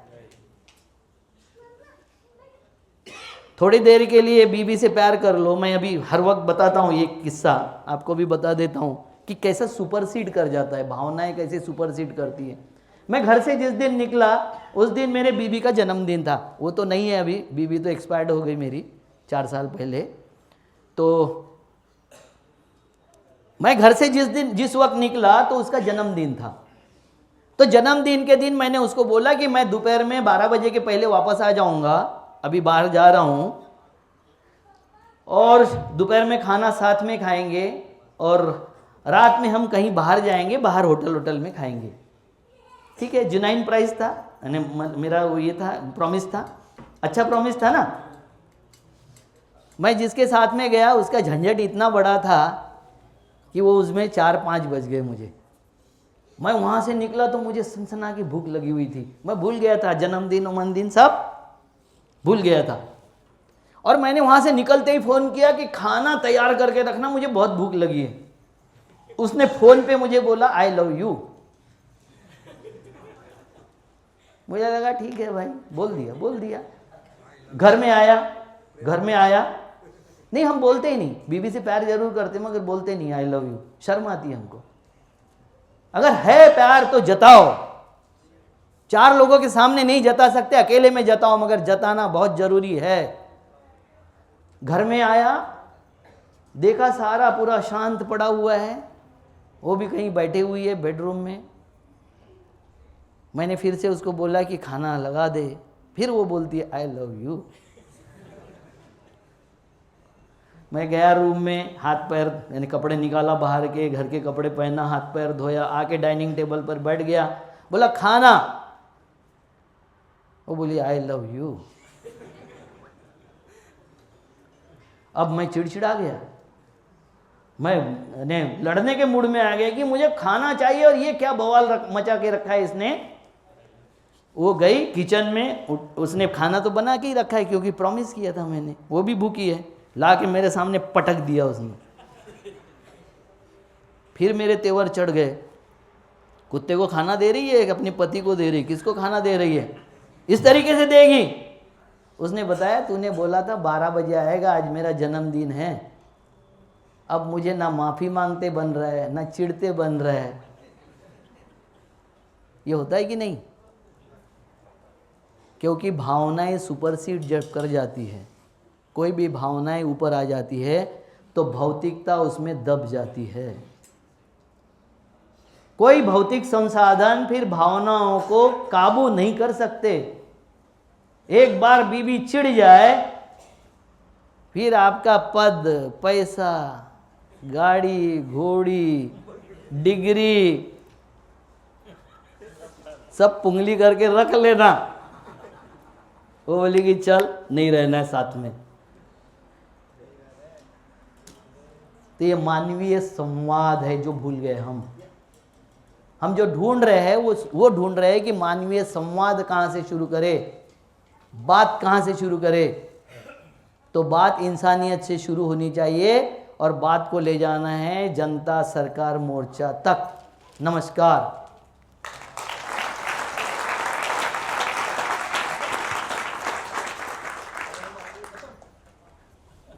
थोड़ी देर के लिए बीवी से प्यार कर लो। मैं अभी हर वक्त बताता हूँ ये किस्सा, आपको भी बता देता हूँ कि कैसा सुपरसीड कर जाता है, भावनाएं कैसे सुपरसीड करती है। मैं घर से जिस दिन निकला उस दिन मेरे बीवी का जन्मदिन था। वो तो नहीं है अभी, बीवी तो एक्सपायर्ड हो गई मेरी 4 साल पहले। तो मैं घर से जिस वक्त निकला तो उसका जन्मदिन था। तो जन्मदिन के दिन मैंने उसको बोला कि मैं दोपहर में 12 बजे के पहले वापस आ जाऊंगा, अभी बाहर जा रहा हूं, और दोपहर में खाना साथ में खाएंगे और रात में हम कहीं बाहर जाएंगे, बाहर होटल में खाएंगे। ठीक है, जुनाइन प्राइस था, मेरा वो ये था, प्रॉमिस था, अच्छा प्रॉमिस था ना। मैं जिसके साथ में गया उसका झंझट इतना बड़ा था कि वो उसमें 4-5 बज गए मुझे। मैं वहाँ से निकला तो मुझे सनसना की भूख लगी हुई थी। मैं भूल गया था जन्मदिन सब भूल गया था। और मैंने वहाँ से निकलते ही फ़ोन किया कि खाना तैयार करके रखना, मुझे बहुत भूख लगी है। उसने फ़ोन पे मुझे बोला आई लव यू। मुझे लगा ठीक है भाई, बोल दिया। घर में आया नहीं, हम बोलते ही नहीं, बीवी से प्यार जरूर करते मगर बोलते नहीं आई लव यू, शर्म आती है हमको। अगर है प्यार तो जताओ। 4 लोगों के सामने नहीं जता सकते, अकेले में जताओ, मगर जताना बहुत जरूरी है। घर में आया, देखा सारा पूरा शांत पड़ा हुआ है, वो भी कहीं बैठी हुई है बेडरूम में। मैंने फिर से उसको बोला कि खाना लगा दे, फिर वो बोलती है आई लव यू। मैं गया रूम में, हाथ पैर यानी कपड़े निकाला बाहर के, घर के कपड़े पहना, हाथ पैर धोया, आके डाइनिंग टेबल पर बैठ गया, बोला खाना। वो बोली आई लव यू। अब मैं चिड़चिड़ा गया, मैं लड़ने के मूड में आ गया कि मुझे खाना चाहिए और ये क्या बवाल मचा के रखा है इसने। वो गई किचन में, उसने खाना तो बना के ही रखा है क्योंकि प्रॉमिस किया था मैंने, वो भी भूखी है, ला के मेरे सामने पटक दिया उसने। फिर मेरे तेवर चढ़ गए, कुत्ते को खाना दे रही है, अपने पति को दे रही, किसको खाना दे रही है, इस तरीके से देगी। उसने बताया तूने बोला था 12 बजे आएगा, आज मेरा जन्मदिन है। अब मुझे ना माफ़ी मांगते बन रहा है, ना चिढ़ते बन रहा है। ये होता है कि नहीं? क्योंकि भावनाएं सुपरसीड जब कर जाती है, कोई भी भावनाएं ऊपर आ जाती है तो भौतिकता उसमें दब जाती है। कोई भौतिक संसाधन फिर भावनाओं को काबू नहीं कर सकते। एक बार बीवी चिढ़ जाए फिर आपका पद, पैसा, गाड़ी, घोड़ी, डिग्री सब पुंगली करके रख लेना। वो बोली कि चल नहीं रहना है साथ में। तो ये मानवीय संवाद है जो भूल गए हम जो ढूंढ रहे हैं वो ढूंढ रहे हैं कि मानवीय संवाद कहाँ से शुरू करे, बात कहाँ से शुरू करे। तो बात इंसानियत से शुरू होनी चाहिए और बात को ले जाना है जनता सरकार मोर्चा तक। नमस्कार।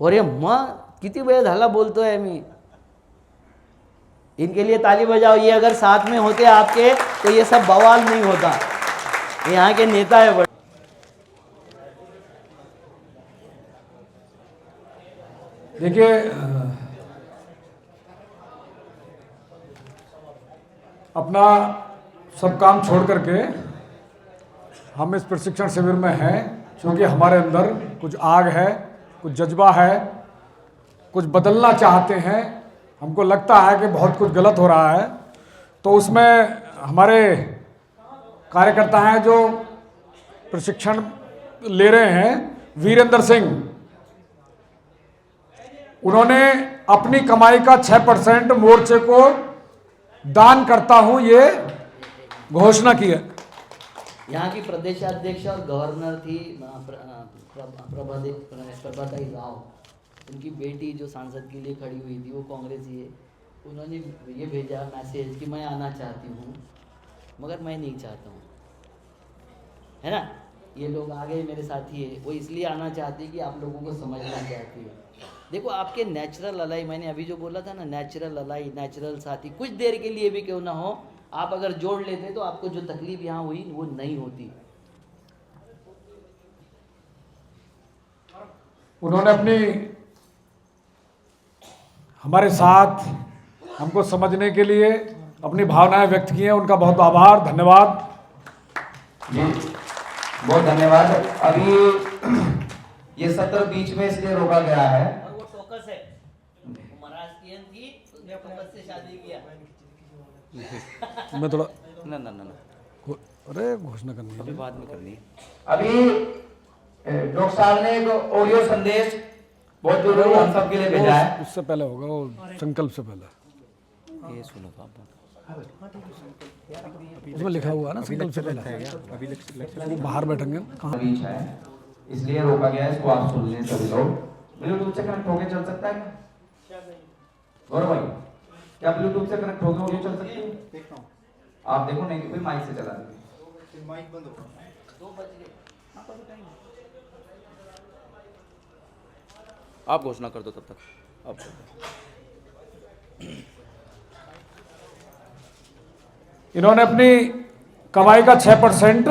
और ये मग किती वेळ झाला बोलतोय मी, इनके लिए ताली बजाओ। ये अगर साथ में होते आपके तो ये सब बवाल नहीं होता। यहाँ के नेता है बड़े।
देखिए, अपना सब काम छोड़ करके हम इस प्रशिक्षण शिविर में हैं क्योंकि हमारे अंदर कुछ आग है, कुछ जज्बा है, कुछ बदलना चाहते हैं। हमको लगता है कि बहुत कुछ गलत हो रहा है, तो उसमें हमारे कार्यकर्ता हैं जो प्रशिक्षण ले रहे हैं। वीरेंद्र सिंह, उन्होंने अपनी कमाई का 6% मोर्चे को दान करता हूं ये घोषणा की है।
यहाँ की प्रदेशाध्यक्ष और गवर्नर थी प्रभाताई राव, उनकी बेटी जो सांसद के लिए खड़ी हुई थी वो कांग्रेसी है। उन्होंने ये भेजा मैसेज कि मैं आना चाहती हूँ मगर मैं नहीं चाहता हूँ, है ना। ये लोग आ गए मेरे साथी है, वो इसलिए आना चाहती है कि आप लोगों को समझना चाहती है। देखो आपके नेचुरल अलाई, मैंने अभी जो बोला था ना, नेचुरल अलाई, नेचुरल साथी, कुछ देर के लिए भी क्यों ना हो, आप अगर जोड़ लेते तो आपको जो तकलीफ यहाँ हुई वो नहीं होती।
उन्होंने अपनी हमारे साथ हमको समझने के लिए अपनी भावनाएं व्यक्त की हैं, उनका बहुत आभार, धन्यवाद
जी, बहुत धन्यवाद। अभी ये सत्र बीच में इसलिए रोका गया है,
और वो फोकस है, महाराष्ट्रियन थी, उसने फोकस से शादी किया।
मैं थोड़ा
ना ना ना ना,
अरे घोषणा करनी है
अभी बाद में करनी है।
अभी डॉक्टर साहब ने एक ऑडियो संदेश बहुत जरूरी हम सबके लिए भेजा है।
उससे पहले होगा, वो संकल्प से पहले।
ये सुनो तो आप,
उसमें लिखा हुआ है ना संकल्प से पहले। वो बाहर बैठेंगे कहाँ?
बीच है इसलिए रोका गया है, इसको आप सुन लें सभी लोग। ब्लूटूथ से कनेक्ट होके चल सकता है क्या गौरव भाई? क्या ब्लूटूथ से कनेक्ट होके ऑडियो चल सकती है? देखता हूँ, आप देखो, नहीं तो फिर माइक से चला दीजिए। माइक बंद होगा।
2 बज गए।
आप घोषणा कर दो तब तक। आप
इन्होंने अपनी कमाई का 6%